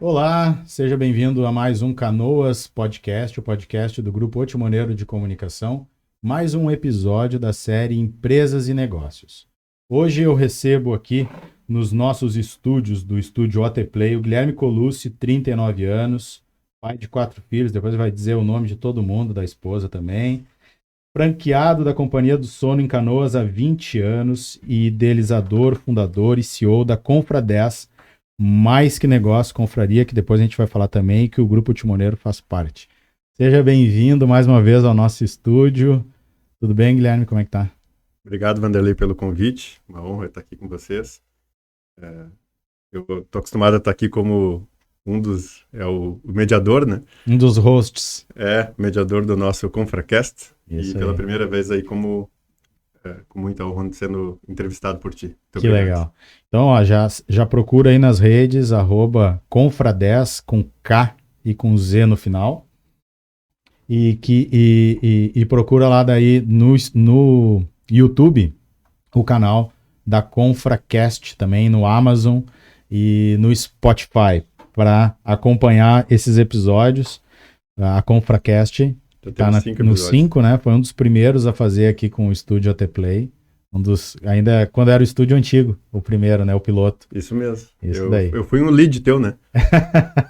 Olá, seja bem-vindo a mais um Canoas Podcast, o podcast do Grupo Otimoneiro de Comunicação, mais um episódio da série Empresas e Negócios. Hoje eu recebo aqui nos nossos estúdios do estúdio OT Play o Guilherme Colucci, 39 anos, pai de 4 filhos, depois vai dizer o nome de todo mundo, da esposa também, franqueado da Companhia do Sono em Canoas há 20 anos e idealizador, fundador e CEO da Confra 10, mais que negócio, confraria, que depois a gente vai falar também, que o Grupo Timoneiro faz parte. Seja bem-vindo mais uma vez ao nosso estúdio. Tudo bem, Guilherme? Como é que tá? Obrigado, Vanderlei, pelo convite. Uma honra estar aqui com vocês. Eu estou acostumado a estar aqui como o mediador, né? Um dos hosts. O mediador do nosso ConfraCast. Isso E pela aí. primeira vez aí com muita honra sendo entrevistado por ti. Muito Que obrigado. legal. Então, ó, já procura aí nas redes, @confra10 com K e com Z no final. E procura lá daí no YouTube o canal da ConfraCast também no Amazon e no Spotify para acompanhar esses episódios. A ConfraCast Já está temos 5 no episódios. 5, né? Foi um dos primeiros a fazer aqui com o estúdio AT Play. Ainda quando era o estúdio antigo, o primeiro, né? O piloto. Isso mesmo. Isso daí. Eu fui um lead teu, né?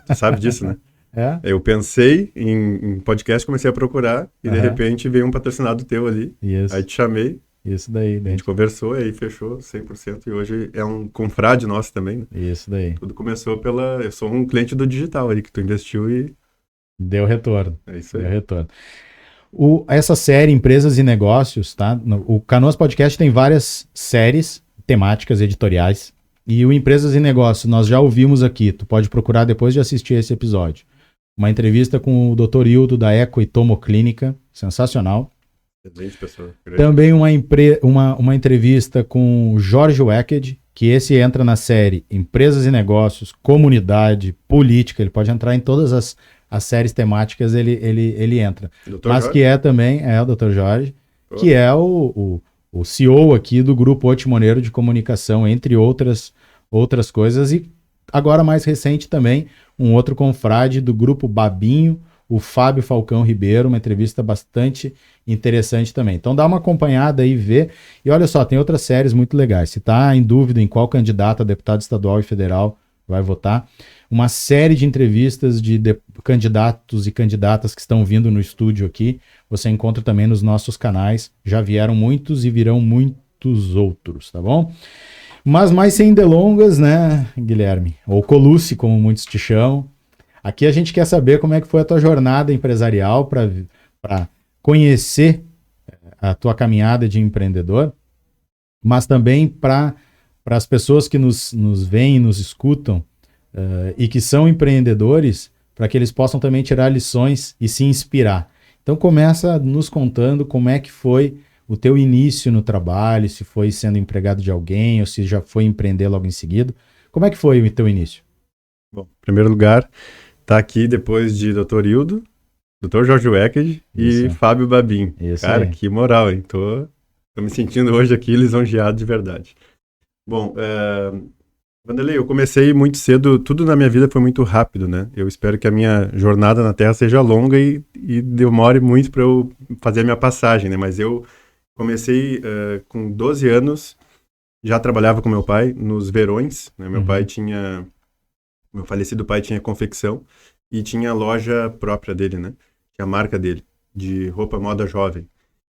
Tu sabe disso, né? É? Eu pensei em podcast, comecei a procurar e de repente veio um patrocinado teu ali. Isso. Aí te chamei. Isso daí. A gente conversou e aí fechou 100% e hoje é um confrade nosso também, né? Isso daí. Tudo começou eu sou um cliente do digital ali que tu investiu e... Deu retorno. É isso aí. Deu retorno. Essa série Empresas e Negócios, tá? O Canoas Podcast tem várias séries temáticas editoriais e o Empresas e Negócios nós já ouvimos aqui, tu pode procurar depois de assistir esse episódio. Uma entrevista com o Dr. Hildo da Eco e Tomo Clínica, sensacional. Excelente pessoa. Também uma entrevista com o Jorge Wecked, que esse entra na série Empresas e Negócios, Comunidade, Política, ele pode entrar em todas as séries temáticas, ele entra. Dr. Mas Jorge? que é também, o Dr. Jorge, que é o CEO aqui do Grupo Otimoneiro de Comunicação, entre outras coisas. E agora, mais recente também, um outro confrade do Grupo Babinho, o Fábio Falcão Ribeiro, uma entrevista bastante interessante também. Então dá uma acompanhada aí, vê. E olha só, tem outras séries muito legais. Se está em dúvida em qual candidato a deputado estadual e federal vai votar, uma série de entrevistas de candidatos e candidatas que estão vindo no estúdio aqui, você encontra também nos nossos canais. Já vieram muitos e virão muitos outros, tá bom? Mas mais sem delongas, né, Guilherme? Ou Colucci, como muitos te chamam. Aqui a gente quer saber como é que foi a tua jornada empresarial para conhecer a tua caminhada de empreendedor, mas também para as pessoas que nos veem e nos escutam e que são empreendedores, para que eles possam também tirar lições e se inspirar. Então começa nos contando como é que foi o teu início no trabalho, se foi sendo empregado de alguém ou se já foi empreender logo em seguida. Como é que foi o teu início? Bom, em primeiro lugar, tá aqui depois de Dr. Hildo, Dr. Jorge Wecked e Fábio Babin. Isso Cara, aí. que moral, hein? Tô me sentindo hoje aqui lisonjeado de verdade. Bom, Vanderlei, eu comecei muito cedo, tudo na minha vida foi muito rápido, né? Eu espero que a minha jornada na Terra seja longa e demore muito para eu fazer a minha passagem, né? Mas eu comecei com 12 anos, já trabalhava com meu pai nos verões, né? Meu falecido pai tinha confecção e tinha a loja própria dele, né? Tinha a marca dele, de roupa moda jovem.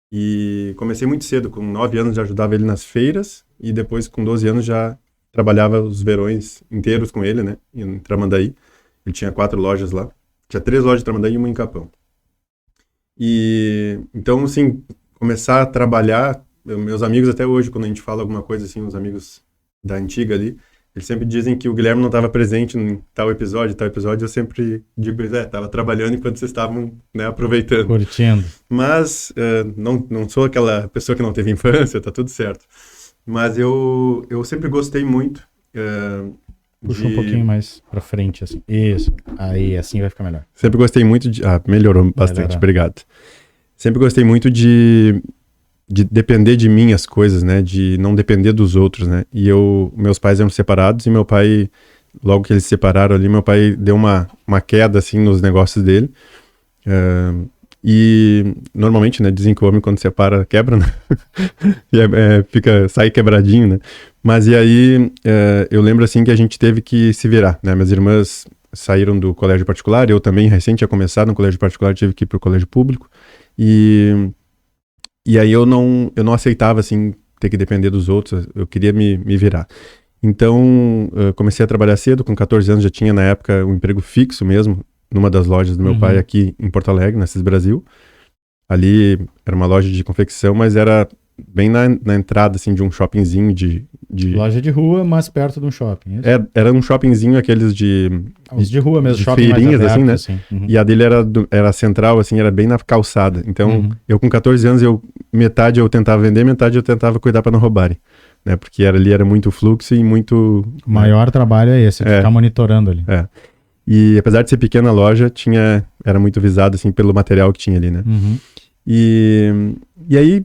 E comecei muito cedo, com 9 anos já ajudava ele nas feiras e depois com 12 anos já trabalhava os verões inteiros com ele, né? Em Tramandaí. Ele tinha 4 lojas lá. Tinha 3 lojas em Tramandaí e uma em Capão. E então, assim, começar a trabalhar, meus amigos até hoje, quando a gente fala alguma coisa assim, os amigos da antiga ali, eles sempre dizem que o Guilherme não estava presente em tal episódio, eu sempre digo, estava trabalhando enquanto vocês estavam, né, aproveitando. Curtindo. Mas não sou aquela pessoa que não teve infância, tá tudo certo. Mas eu sempre gostei muito Puxa um pouquinho mais pra frente, assim. Isso. Aí, assim vai ficar melhor. Sempre gostei muito de... melhorou bastante, obrigado. Sempre gostei muito de depender de mim as coisas, né? De não depender dos outros, né? E meus pais eram separados e meu pai logo que eles se separaram ali, meu pai deu uma queda, assim, nos negócios dele. E normalmente, né, dizem que o homem quando separa quebra, né? E sai quebradinho, né? Mas e aí, eu lembro assim que a gente teve que se virar, né? Minhas irmãs saíram do colégio particular, eu também recente tinha começado no colégio particular, tive que ir pro colégio público. E aí eu não aceitava, assim, ter que depender dos outros, eu queria me virar. Então, eu comecei a trabalhar cedo, com 14 anos já tinha na época um emprego fixo mesmo, numa das lojas do meu pai aqui em Porto Alegre, na Cis Brasil. Ali era uma loja de confecção, mas era bem na entrada, assim, de um shoppingzinho de... Loja de rua, mas perto de um shopping. Era um shoppingzinho, aqueles de... Os de rua mesmo, de shopping feirinhas, mais aberto, assim, né? assim. E a dele era central, assim, era bem na calçada. Então, eu com 14 anos, metade eu tentava vender, metade eu tentava cuidar para não roubarem. Né? Porque ali era muito fluxo e muito... O maior trabalho é esse, ficar monitorando ali. E apesar de ser pequena a loja, era muito visado, assim, pelo material que tinha ali, né? E aí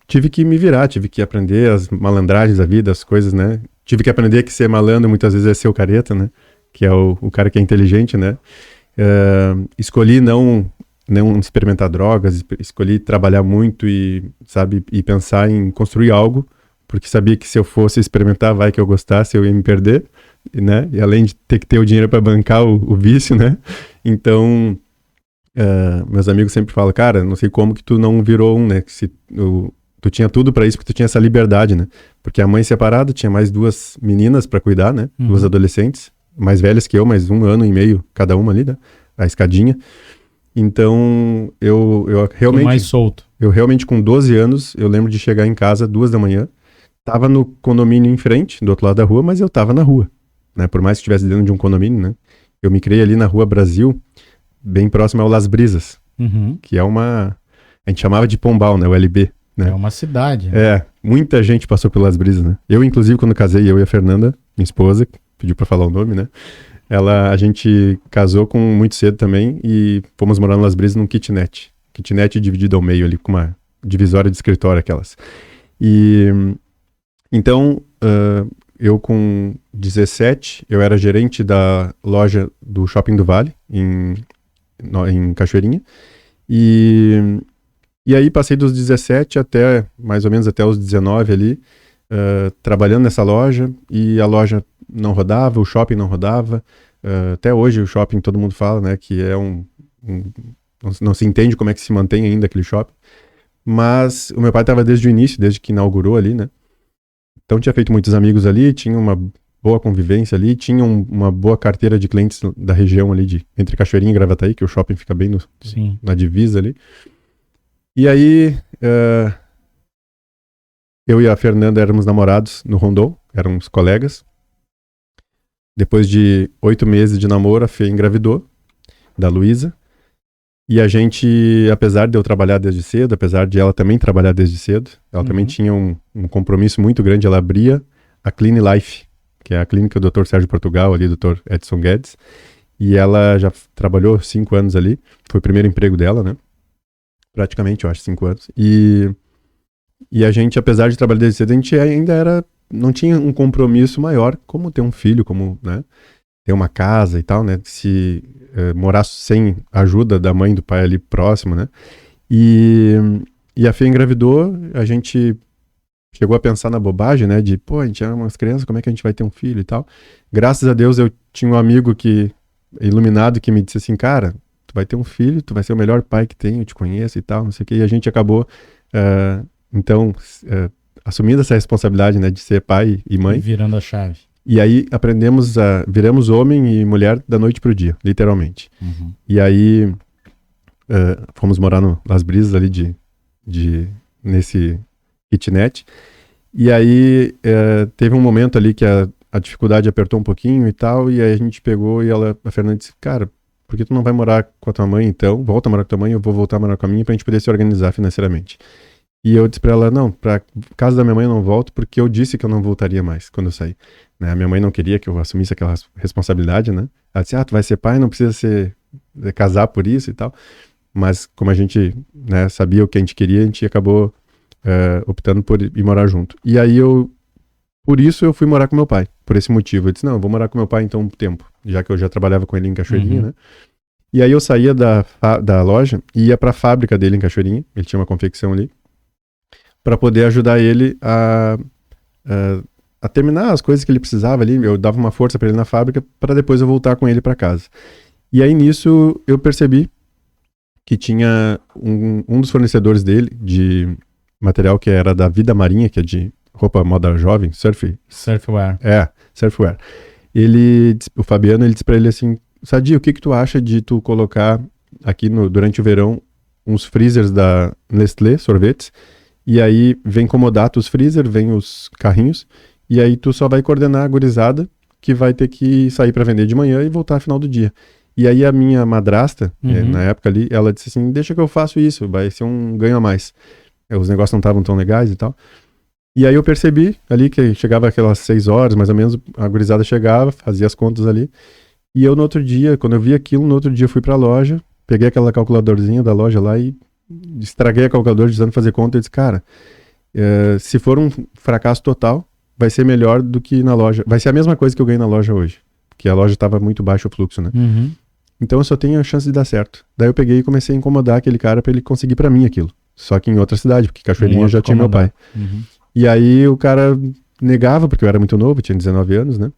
tive que me virar, tive que aprender as malandragens da vida, as coisas, né? Tive que aprender que ser malandro muitas vezes é ser o careta, né? Que é o cara que é inteligente, né? Escolhi não experimentar drogas, escolhi trabalhar muito e pensar em construir algo, porque sabia que se eu fosse experimentar, vai que eu gostasse, eu ia me perder, né? E além de ter que ter o dinheiro para bancar o vício, né? Então, meus amigos sempre falam, cara, não sei como que tu não virou né? Que tu tinha tudo para isso, porque tu tinha essa liberdade, né? Porque a mãe separada tinha mais 2 meninas para cuidar, né? 2 adolescentes, mais velhas que eu, mais 1 ano e meio cada uma ali, né? A escadinha. Então, eu realmente... Tô mais solto. Eu realmente, com 12 anos, eu lembro de chegar em casa 2 da manhã, tava no condomínio em frente, do outro lado da rua, mas eu tava na rua, né? Por mais que estivesse dentro de um condomínio, né? Eu me criei ali na Rua Brasil, bem próximo ao Las Brisas, que é a gente chamava de Pombal, né? O LB, né? É uma cidade. Né? Muita gente passou pelas Brisas, né? Eu, inclusive, quando casei, eu e a Fernanda, minha esposa, pediu pra falar o nome, né? A gente casou muito cedo também e fomos morar no Las Brisas num kitnet. Kitnet dividido ao meio ali, com uma divisória de escritório, aquelas. E então, eu com 17, eu era gerente da loja do Shopping do Vale, em Cachoeirinha. E aí passei dos 17 até, mais ou menos até os 19 ali, trabalhando nessa loja, e a loja não rodava, o shopping não rodava. Até hoje o shopping, todo mundo fala, né, que é não se entende como é que se mantém ainda aquele shopping. Mas o meu pai estava desde o início, desde que inaugurou ali, né. Então tinha feito muitos amigos ali, tinha uma boa convivência ali, tinha uma boa carteira de clientes da região ali, entre Cachoeirinha e Gravataí, que o shopping fica bem na divisa ali. E aí, eu e a Fernanda éramos namorados no Rondon, éramos colegas. Depois de 8 meses de namoro, a Fê engravidou da Luísa. E a gente, apesar de eu trabalhar desde cedo, apesar de ela também trabalhar desde cedo, ela também tinha um compromisso muito grande. Ela abria a Clean Life, que é a clínica do Dr. Sérgio Portugal, ali, Dr. Edson Guedes. E ela já trabalhou 5 anos ali. Foi o primeiro emprego dela, né? Praticamente, eu acho, 5 anos. E a gente, apesar de trabalhar desde cedo, a gente ainda não tinha um compromisso maior, como ter um filho, como, né, ter uma casa e tal, né? Se morar sem ajuda da mãe e do pai ali próximo, né? E a Fê engravidou, a gente chegou a pensar na bobagem, né? De, a gente é umas crianças, como é que a gente vai ter um filho e tal? Graças a Deus eu tinha um amigo iluminado que me disse assim, cara, tu vai ter um filho, tu vai ser o melhor pai que tem, eu te conheço e tal, não sei o que. E a gente acabou, assumindo essa responsabilidade, né? De ser pai e mãe. Virando a chave. E aí viramos homem e mulher da noite pro dia, literalmente. E aí fomos morar no Las Brisas ali nesse kitnet. E aí teve um momento ali que a dificuldade apertou um pouquinho e tal, e aí a gente pegou e a Fernanda disse, cara, por que tu não vai morar com a tua mãe então? Volta a morar com a tua mãe, eu vou voltar a morar com a minha pra gente poder se organizar financeiramente. E eu disse pra ela, não, pra casa da minha mãe eu não volto, porque eu disse que eu não voltaria mais quando eu saí. Né? A minha mãe não queria que eu assumisse aquela responsabilidade, né? Ela disse, tu vai ser pai, não precisa casar por isso e tal. Mas como a gente, né, sabia o que a gente queria, a gente acabou optando por ir morar junto. E aí eu, por isso eu fui morar com meu pai, por esse motivo. Eu disse, não, eu vou morar com meu pai então um tempo, já que eu já trabalhava com ele em Cachoeirinha, né? E aí eu saía da loja e ia pra fábrica dele em Cachoeirinha, ele tinha uma confecção ali, para poder ajudar ele a terminar as coisas que ele precisava ali. Eu dava uma força para ele na fábrica para depois eu voltar com ele para casa. E aí nisso eu percebi que tinha um dos fornecedores dele de material que era da Vida Marinha, que é de roupa moda jovem, Surfwear. Surfwear. O Fabiano, ele disse para ele assim, Sadi, o que tu acha de tu colocar aqui durante o verão uns freezers da Nestlé, sorvetes, e aí vem comodato os freezer, vem os carrinhos, e aí tu só vai coordenar a gurizada que vai ter que sair para vender de manhã e voltar no final do dia. E aí a minha madrasta, na época ali, ela disse assim, deixa que eu faço isso, vai ser um ganho a mais. Os negócios não estavam tão legais e tal. E aí eu percebi ali que chegava aquelas 6 horas, mais ou menos, a gurizada chegava, fazia as contas ali. E eu no outro dia, quando eu vi aquilo, no outro dia eu fui pra loja, peguei aquela calculadorzinha da loja lá e estraguei a calculadora dizendo fazer conta. Eu disse, cara, se for um fracasso total, vai ser melhor do que na loja. Vai ser a mesma coisa que eu ganhei na loja hoje. Porque a loja estava muito baixo o fluxo, né? Então eu só tenho a chance de dar certo. Daí eu peguei e comecei a incomodar aquele cara pra ele conseguir pra mim aquilo. Só que em outra cidade, porque Cachoeirinha já tinha meu pai. E aí o cara negava, porque eu era muito novo, tinha 19 anos, né?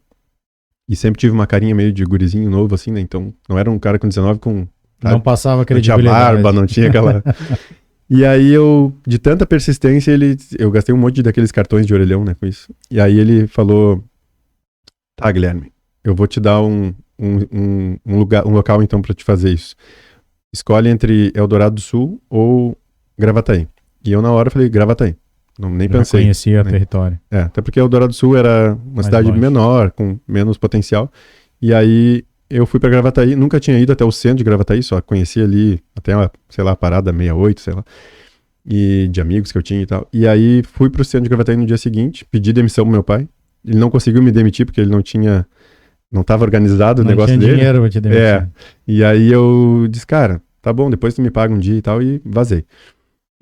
E sempre tive uma carinha meio de gurizinho novo, assim, né? Então não era um cara com 19 com... Não passava credibilidade. Não tinha barba, não tinha aquela... E aí de tanta persistência, eu gastei um monte daqueles cartões de orelhão, né, com isso. E aí ele falou, tá, Guilherme, eu vou te dar um local então pra te fazer isso. Escolhe entre Eldorado do Sul ou Gravataí. E eu na hora falei, Gravataí. Nem pensei. Conhecia o território. Até porque Eldorado do Sul era uma cidade menor, com menos potencial. E aí eu fui pra Gravataí, nunca tinha ido até o centro de Gravataí, só conhecia ali até, sei lá, a parada 68, sei lá. E de amigos que eu tinha e tal. E aí fui pro centro de Gravataí no dia seguinte, pedi demissão pro meu pai. Ele não conseguiu me demitir porque ele não estava organizado o negócio dele. Não tinha dinheiro pra te demitir. E aí eu disse, cara, tá bom, depois tu me paga um dia e tal, e vazei.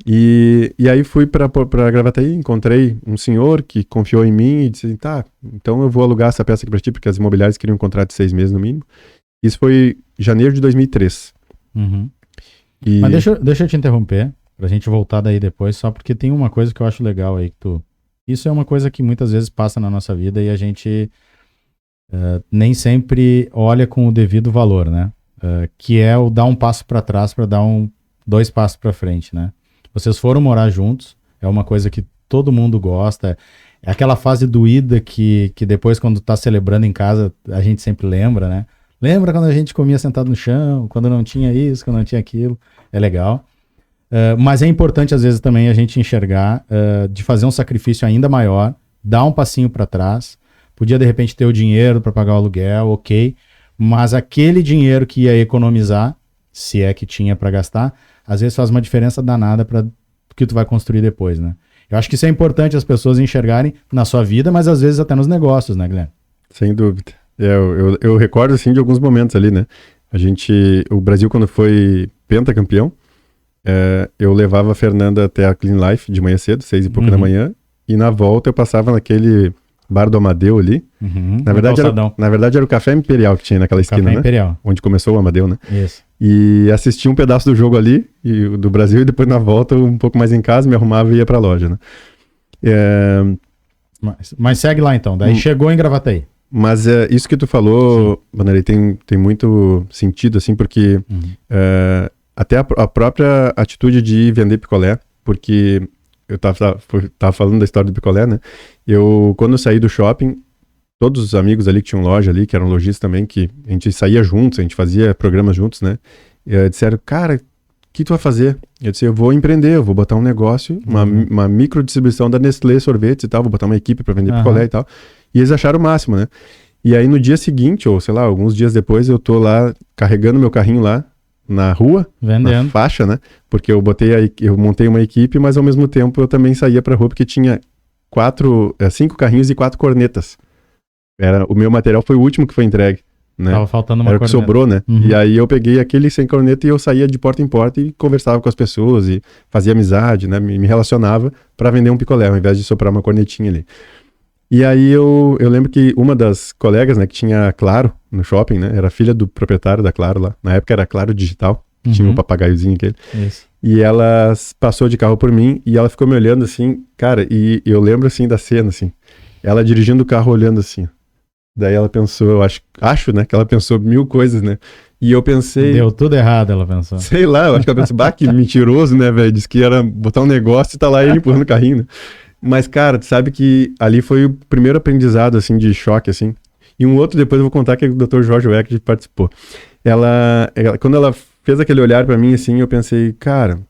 E aí fui pra Gravataí, encontrei um senhor que confiou em mim e disse, tá, então eu vou alugar essa peça aqui pra ti, porque as imobiliárias queriam um contrato de 6 meses no mínimo. Isso foi janeiro de 2003. Mas deixa eu te interromper, pra gente voltar daí depois, só porque tem uma coisa que eu acho legal aí, isso é uma coisa que muitas vezes passa na nossa vida e a gente nem sempre olha com o devido valor, né? Que é o dar um passo pra trás pra dar 2 passos pra frente, né? Vocês foram morar juntos, é uma coisa que todo mundo gosta, é aquela fase doída que depois quando tá celebrando em casa a gente sempre lembra, né? Lembra quando a gente comia sentado no chão, quando não tinha isso, quando não tinha aquilo, é legal. Mas é importante às vezes também a gente enxergar de fazer um sacrifício ainda maior, dar um passinho para trás, podia de repente ter o dinheiro para pagar o aluguel, ok, mas aquele dinheiro que ia economizar, se é que tinha para gastar, às vezes faz uma diferença danada para o que tu vai construir depois, né? Eu acho que isso é importante as pessoas enxergarem na sua vida, mas às vezes até nos negócios, né, Guilherme? Sem dúvida. Eu recordo, assim, de alguns momentos ali, né? O Brasil, quando foi pentacampeão, eu levava a Fernanda até a Clean Life de manhã cedo, 6 e pouco da manhã, e na volta eu passava naquele bar do Amadeu ali. Na verdade era o Café Imperial que tinha naquela esquina, Café né? Imperial. Onde começou o Amadeu, né? Isso. E assisti um pedaço do jogo ali, do Brasil, e depois na volta, um pouco mais em casa, me arrumava e ia pra loja, né? Mas segue lá então, daí chegou em Gravataí. Mas isso que tu falou, Vanderlei, tem muito sentido, assim, porque até a própria atitude de vender picolé, porque eu tava falando da história do picolé, né? Quando eu saí do shopping, todos os amigos ali que tinham loja ali, que eram lojistas também, que a gente saía juntos, a gente fazia programas juntos, né? Disseram, cara, o que tu vai fazer? Eu disse, eu vou empreender, eu vou botar um negócio, uma micro distribuição da Nestlé sorvetes e tal, vou botar uma equipe para vender picolé e tal. E eles acharam o máximo, né? E aí no dia seguinte, ou sei lá, alguns dias depois, eu tô lá carregando meu carrinho lá na rua, vendendo, na faixa, né? Porque eu montei uma equipe, mas ao mesmo tempo eu também saía pra rua porque tinha 5 carrinhos e 4 cornetas. O meu material foi o último que foi entregue, né? Tava faltando uma corneta. Era o que sobrou, né? E aí eu peguei aquele sem corneta e eu saía de porta em porta e conversava com as pessoas e fazia amizade, né? Me relacionava pra vender um picolé, ao invés de soprar uma cornetinha ali. E aí eu lembro que uma das colegas, né, que tinha Claro no shopping, né, era filha do proprietário da Claro lá. Na época era Claro Digital, tinha um papagaiozinho aquele. Isso. E ela passou de carro por mim e ela ficou me olhando assim, cara, e eu lembro assim da cena, assim. Ela dirigindo o carro olhando assim. Daí ela pensou, eu acho, né, que ela pensou mil coisas, né. E eu pensei... Deu tudo errado, ela pensou. Sei lá, eu acho que ela pensou, bah, que mentiroso, né, velho. Disse que era botar um negócio e tá lá ele empurrando o carrinho, né. Mas, cara, tu sabe que ali foi o primeiro aprendizado, assim, de choque, assim. E um outro depois eu vou contar que o Dr. Jorge Weck participou. Quando ela fez aquele olhar pra mim, assim, eu pensei, cara,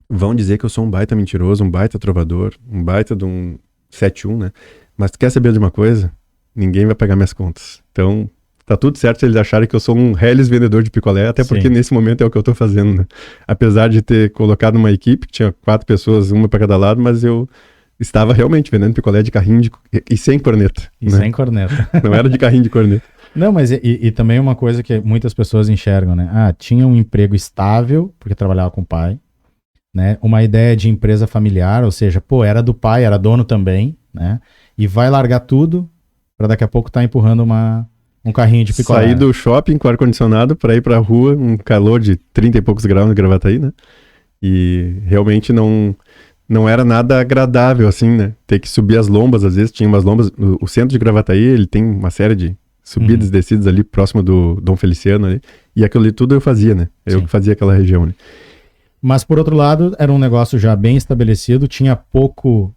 vão dizer que eu sou um baita mentiroso, um baita trovador, um baita de um 7-1, né? Mas tu quer saber de uma coisa? Ninguém vai pagar minhas contas. Então, tá tudo certo se eles acharem que eu sou um reles vendedor de picolé, até porque nesse momento é o que eu tô fazendo, né? Apesar de ter colocado uma equipe, que tinha 4 pessoas, uma pra cada lado, mas eu estava realmente vendendo picolé de carrinho e sem corneta. E né? Sem corneta. Não era de carrinho de corneta. Não, mas e também uma coisa que muitas pessoas enxergam, né? Ah, tinha um emprego estável, porque trabalhava com o pai, né? Uma ideia de empresa familiar, ou seja, pô, era do pai, era dono também, né? E vai largar tudo para daqui a pouco estar empurrando um carrinho de picolé. Sair do shopping com ar-condicionado para ir pra rua, um calor de 30 e poucos graus no Gravataí, né? E realmente não era nada agradável, assim, né? Ter que subir as lombas, às vezes tinha umas lombas. O centro de Gravataí, ele tem uma série de subidas e descidas ali, próximo do Dom Feliciano ali. E aquilo ali tudo eu fazia, né? Eu que fazia aquela região ali. Mas, por outro lado, era um negócio já bem estabelecido, tinha pouco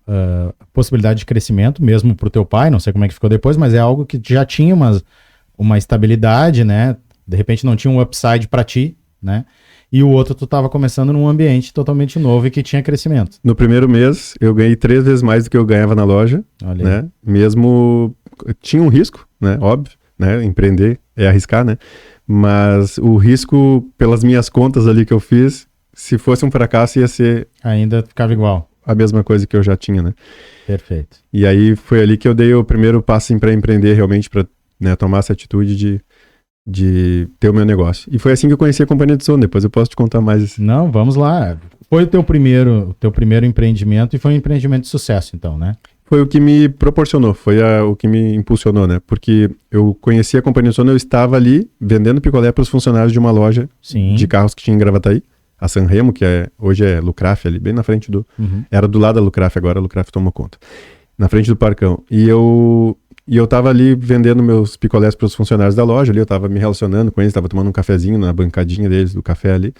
possibilidade de crescimento, mesmo pro teu pai, não sei como é que ficou depois, mas é algo que já tinha uma estabilidade, né? De repente não tinha um upside para ti, né? E o outro tu estava começando num ambiente totalmente novo e que tinha crescimento. No primeiro mês, eu ganhei 3 vezes mais do que eu ganhava na loja. Olha né? Aí. Mesmo... Tinha um risco, né? Óbvio, né? Empreender é arriscar, né? Mas o risco, pelas minhas contas ali que eu fiz, se fosse um fracasso, ia ser... Ainda ficava igual. A mesma coisa que eu já tinha, né? Perfeito. E aí foi ali que eu dei o primeiro passo para empreender realmente, para né, tomar essa atitude de ter o meu negócio. E foi assim que eu conheci a companhia de som. Depois eu posso te contar mais. Não, vamos lá. Foi o teu primeiro empreendimento e foi um empreendimento de sucesso, então, né? Foi o que me proporcionou, foi o que me impulsionou, né? Porque eu conheci a companhia de som, eu estava ali vendendo picolé para os funcionários de uma loja de carros que tinha em Gravataí, a Sanremo, que hoje é Lucraf, ali bem na frente do... Era do lado da Lucraf, agora a Lucraf tomou conta. Na frente do Parcão. E eu tava ali vendendo meus picolés para os funcionários da loja ali, eu tava me relacionando com eles, tava tomando um cafezinho na bancadinha deles, do café ali.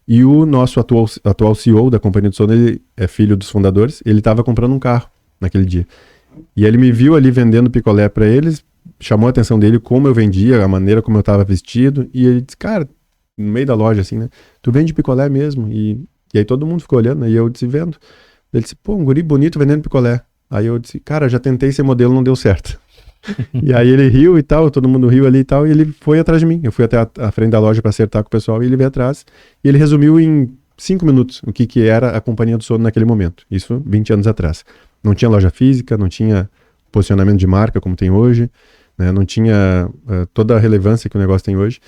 E o nosso atual CEO da companhia de som, ele é filho dos fundadores, ele tava comprando um carro naquele dia. E ele me viu ali vendendo picolé para eles, chamou a atenção dele como eu vendia, a maneira como eu tava vestido, e ele disse, cara, no meio da loja assim, né, tu vende picolé mesmo? E aí todo mundo ficou olhando, né, e eu disse, vendo. Ele disse, pô, um guri bonito vendendo picolé. Aí eu disse, cara, já tentei ser modelo, não deu certo. E aí ele riu e tal, todo mundo riu ali e tal, e ele foi atrás de mim. Eu fui até a frente da loja para acertar com o pessoal e ele veio atrás. E ele resumiu em 5 minutos o que era a companhia do sono naquele momento. Isso 20 anos atrás. Não tinha loja física, não tinha posicionamento de marca como tem hoje, né? Não tinha toda a relevância que o negócio tem hoje.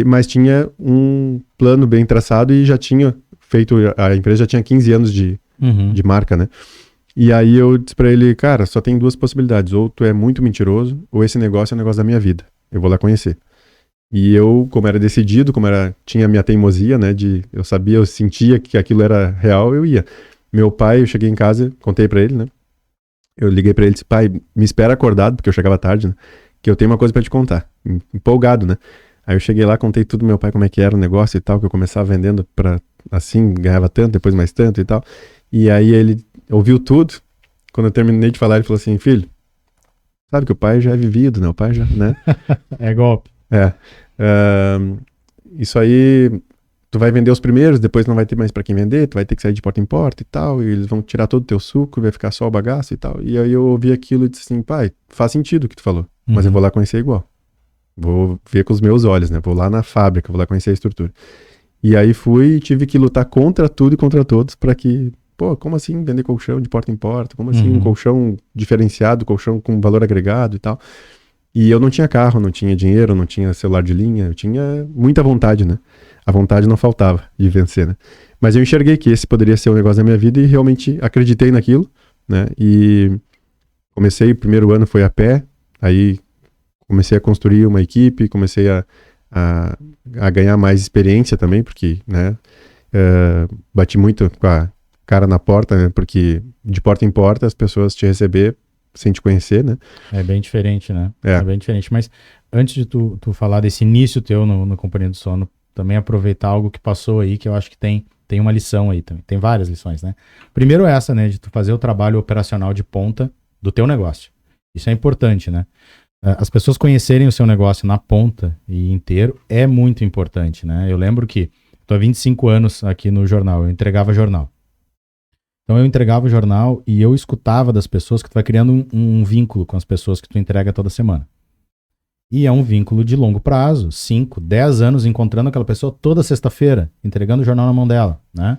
Mas tinha um plano bem traçado e já tinha feito, a empresa já tinha 15 anos de marca, né? E aí eu disse pra ele, cara, só tem 2 possibilidades, ou tu é muito mentiroso, ou esse negócio é um negócio da minha vida, eu vou lá conhecer. E eu, como era decidido, tinha a minha teimosia, né, eu sentia que aquilo era real, eu ia. Meu pai, eu cheguei em casa, contei pra ele, né, eu liguei pra ele e disse, pai, me espera acordado, porque eu chegava tarde, né, que eu tenho uma coisa pra te contar, empolgado, né. Aí eu cheguei lá, contei tudo pro meu pai, como é que era o negócio e tal, que eu começava vendendo assim, ganhava tanto, depois mais tanto e tal. E aí ele ouviu tudo. Quando eu terminei de falar, ele falou assim, filho, sabe que o pai já é vivido, né? O pai já, né? É golpe. Isso aí, tu vai vender os primeiros, depois não vai ter mais pra quem vender, tu vai ter que sair de porta em porta e tal, e eles vão tirar todo o teu suco, vai ficar só o bagaço e tal. E aí eu ouvi aquilo e disse assim, pai, faz sentido o que tu falou, mas eu vou lá conhecer igual. Vou ver com os meus olhos, né? Vou lá na fábrica, vou lá conhecer a estrutura. E aí fui e tive que lutar contra tudo e contra todos para que, pô, como assim vender colchão de porta em porta? Como assim um colchão diferenciado, colchão com valor agregado e tal? E eu não tinha carro, não tinha dinheiro, não tinha celular de linha, eu tinha muita vontade, né? A vontade não faltava de vencer, né? Mas eu enxerguei que esse poderia ser o negócio da minha vida e realmente acreditei naquilo, né? E comecei, o primeiro ano foi a pé, aí comecei a construir uma equipe, comecei a ganhar mais experiência também, porque, né, bati muito com a cara na porta, né, porque de porta em porta as pessoas te receber sem te conhecer, né. É bem diferente, né? É. É bem diferente. Mas antes de tu falar desse início teu no Companhia do Sono, também aproveitar algo que passou aí, que eu acho que tem uma lição aí também. Tem várias lições, né? Primeiro essa, né, de tu fazer o trabalho operacional de ponta do teu negócio. Isso é importante, né? As pessoas conhecerem o seu negócio na ponta e inteiro é muito importante, né? Eu lembro que tô há 25 anos aqui no jornal, eu entregava jornal. Então eu entregava o jornal e eu escutava das pessoas que tu vai criando um vínculo com as pessoas que tu entrega toda semana. E é um vínculo de longo prazo, 5, 10 anos encontrando aquela pessoa toda sexta-feira, entregando o jornal na mão dela, né?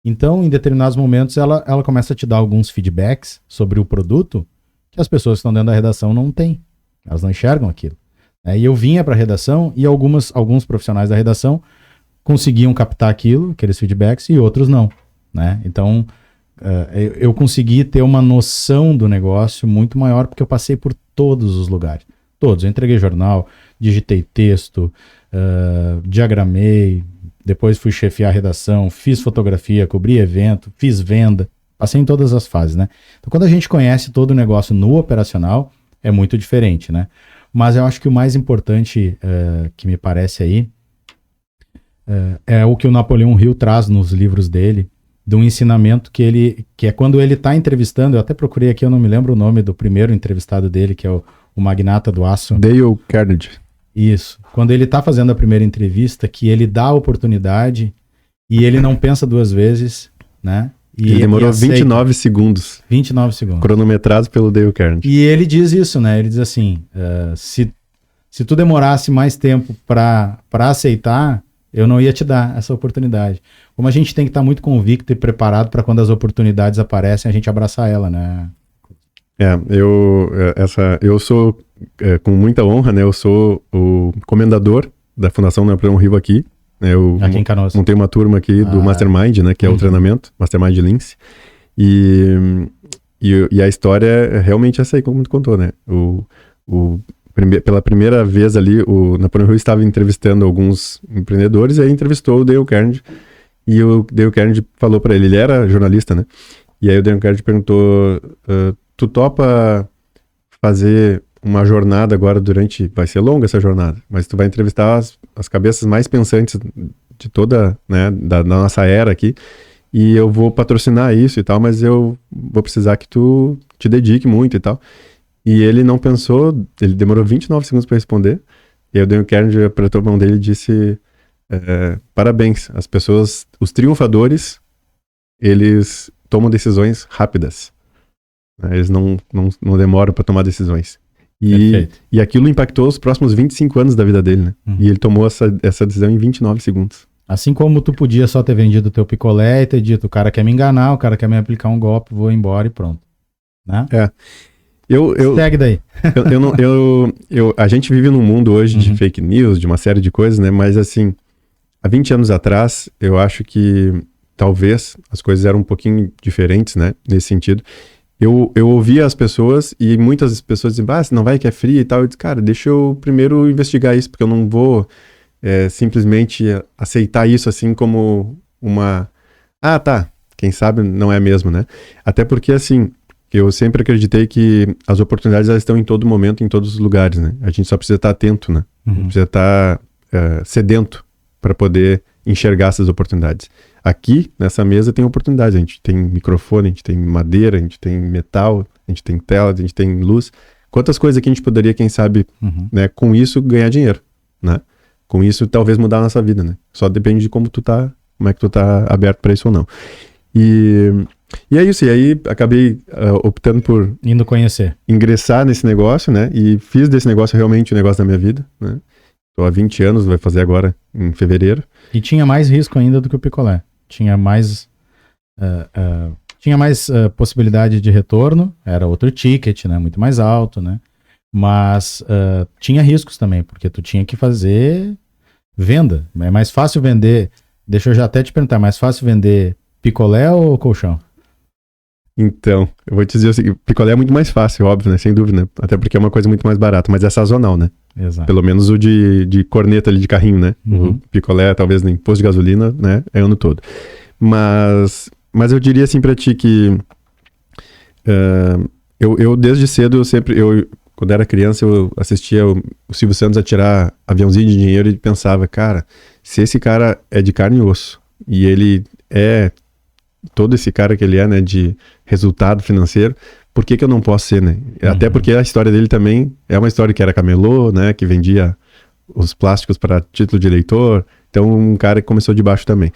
Então, em determinados momentos, ela começa a te dar alguns feedbacks sobre o produto que as pessoas que estão dentro da redação não têm. Elas não enxergam aquilo. E eu vinha para a redação e alguns profissionais da redação conseguiam captar aquilo, aqueles feedbacks, e outros não, né? Então, eu consegui ter uma noção do negócio muito maior porque eu passei por todos os lugares. Todos. Eu entreguei jornal, digitei texto, diagramei, depois fui chefiar a redação, fiz fotografia, cobri evento, fiz venda, passei em todas as fases, né? Então, quando a gente conhece todo o negócio no operacional, é muito diferente, né? Mas eu acho que o mais importante que me parece aí é o que o Napoleão Hill traz nos livros dele, de um ensinamento que é quando ele está entrevistando, eu até procurei aqui, eu não me lembro o nome do primeiro entrevistado dele, que é o magnata do aço. Dale Carnegie. Isso. Quando ele está fazendo a primeira entrevista, que ele dá a oportunidade e ele não pensa duas vezes, né? Ele demorou 29 segundos. 29 segundos. Cronometrado pelo Dale Carnegie. E ele diz isso, né? Ele diz assim, se tu demorasse mais tempo para aceitar, eu não ia te dar essa oportunidade. Como a gente tem que estar muito convicto e preparado para quando as oportunidades aparecem, a gente abraçar ela, né? Eu sou, com muita honra, né? Eu sou o comendador da Fundação Napoleão Hill aqui. Eu aqui em Canoas. montei uma turma aqui do Mastermind, né? Que é o treinamento, Mastermind Lince. E a história é realmente essa aí, como tu contou, né? Pela primeira vez ali, o Napoleão Hill estava entrevistando alguns empreendedores e aí entrevistou o Dale Carnegie. E o Dale Carnegie falou para ele era jornalista, né? E aí o Dale Carnegie perguntou, tu topa fazer uma jornada agora vai ser longa essa jornada, mas tu vai entrevistar as cabeças mais pensantes de toda, né, da nossa era aqui, e eu vou patrocinar isso e tal, mas eu vou precisar que tu te dedique muito e tal. E ele não pensou, ele demorou 29 segundos para responder, e aí o Dale Carnegie apertou a mão dele e disse, parabéns, as pessoas, os triunfadores, eles tomam decisões rápidas. Eles não demoram para tomar decisões. E aquilo impactou os próximos 25 anos da vida dele, né? Uhum. E ele tomou essa decisão em 29 segundos. Assim como tu podia só ter vendido o teu picolé e ter dito, o cara quer me enganar, o cara quer me aplicar um golpe, vou embora e pronto. Né? Segue daí. A gente vive num mundo hoje de fake news, de uma série de coisas, né? Mas assim, há 20 anos atrás, eu acho que talvez as coisas eram um pouquinho diferentes, né? Nesse sentido. Eu ouvia as pessoas e muitas pessoas diziam, você não vai que é frio e tal. Eu disse, cara, deixa eu primeiro investigar isso, porque eu não vou simplesmente aceitar isso assim como uma... tá, quem sabe não é mesmo, né? Até porque, assim, eu sempre acreditei que as oportunidades elas estão em todo momento, em todos os lugares, né? A gente só precisa estar atento, né? Precisa estar sedento para poder enxergar essas oportunidades. Aqui, nessa mesa, tem oportunidades. A gente tem microfone, a gente tem madeira, a gente tem metal, a gente tem tela, a gente tem luz. Quantas coisas aqui a gente poderia, quem sabe, né, com isso, ganhar dinheiro, né? Com isso, talvez mudar a nossa vida, né? Só depende de como é que tu tá aberto para isso ou não. E é isso. E aí, acabei optando por... indo conhecer. Ingressar nesse negócio, né? E fiz desse negócio realmente o negócio da minha vida, né? Tô há 20 anos, vai fazer agora em fevereiro. E tinha mais risco ainda do que o picolé. Tinha mais possibilidade de retorno, era outro ticket, né? Muito mais alto, né? Mas tinha riscos também, porque tu tinha que fazer venda. É mais fácil vender, deixa eu já até te perguntar, é mais fácil vender picolé ou colchão? Então, eu vou te dizer o seguinte, picolé é muito mais fácil, óbvio, né? Sem dúvida, né? Até porque é uma coisa muito mais barata, mas é sazonal, né? Exato. Pelo menos o de corneta ali de carrinho, né? O picolé, talvez em posto de gasolina, né? É ano todo. Mas eu diria assim pra ti que eu desde cedo, quando era criança, eu assistia o Silvio Santos a tirar aviãozinho de dinheiro e pensava, cara, se esse cara é de carne e osso e ele é todo esse cara que ele é, né, de resultado financeiro, por que eu não posso ser, né? Até porque a história dele também é uma história que era camelô, né, que vendia os plásticos para título de eleitor, então um cara que começou de baixo também.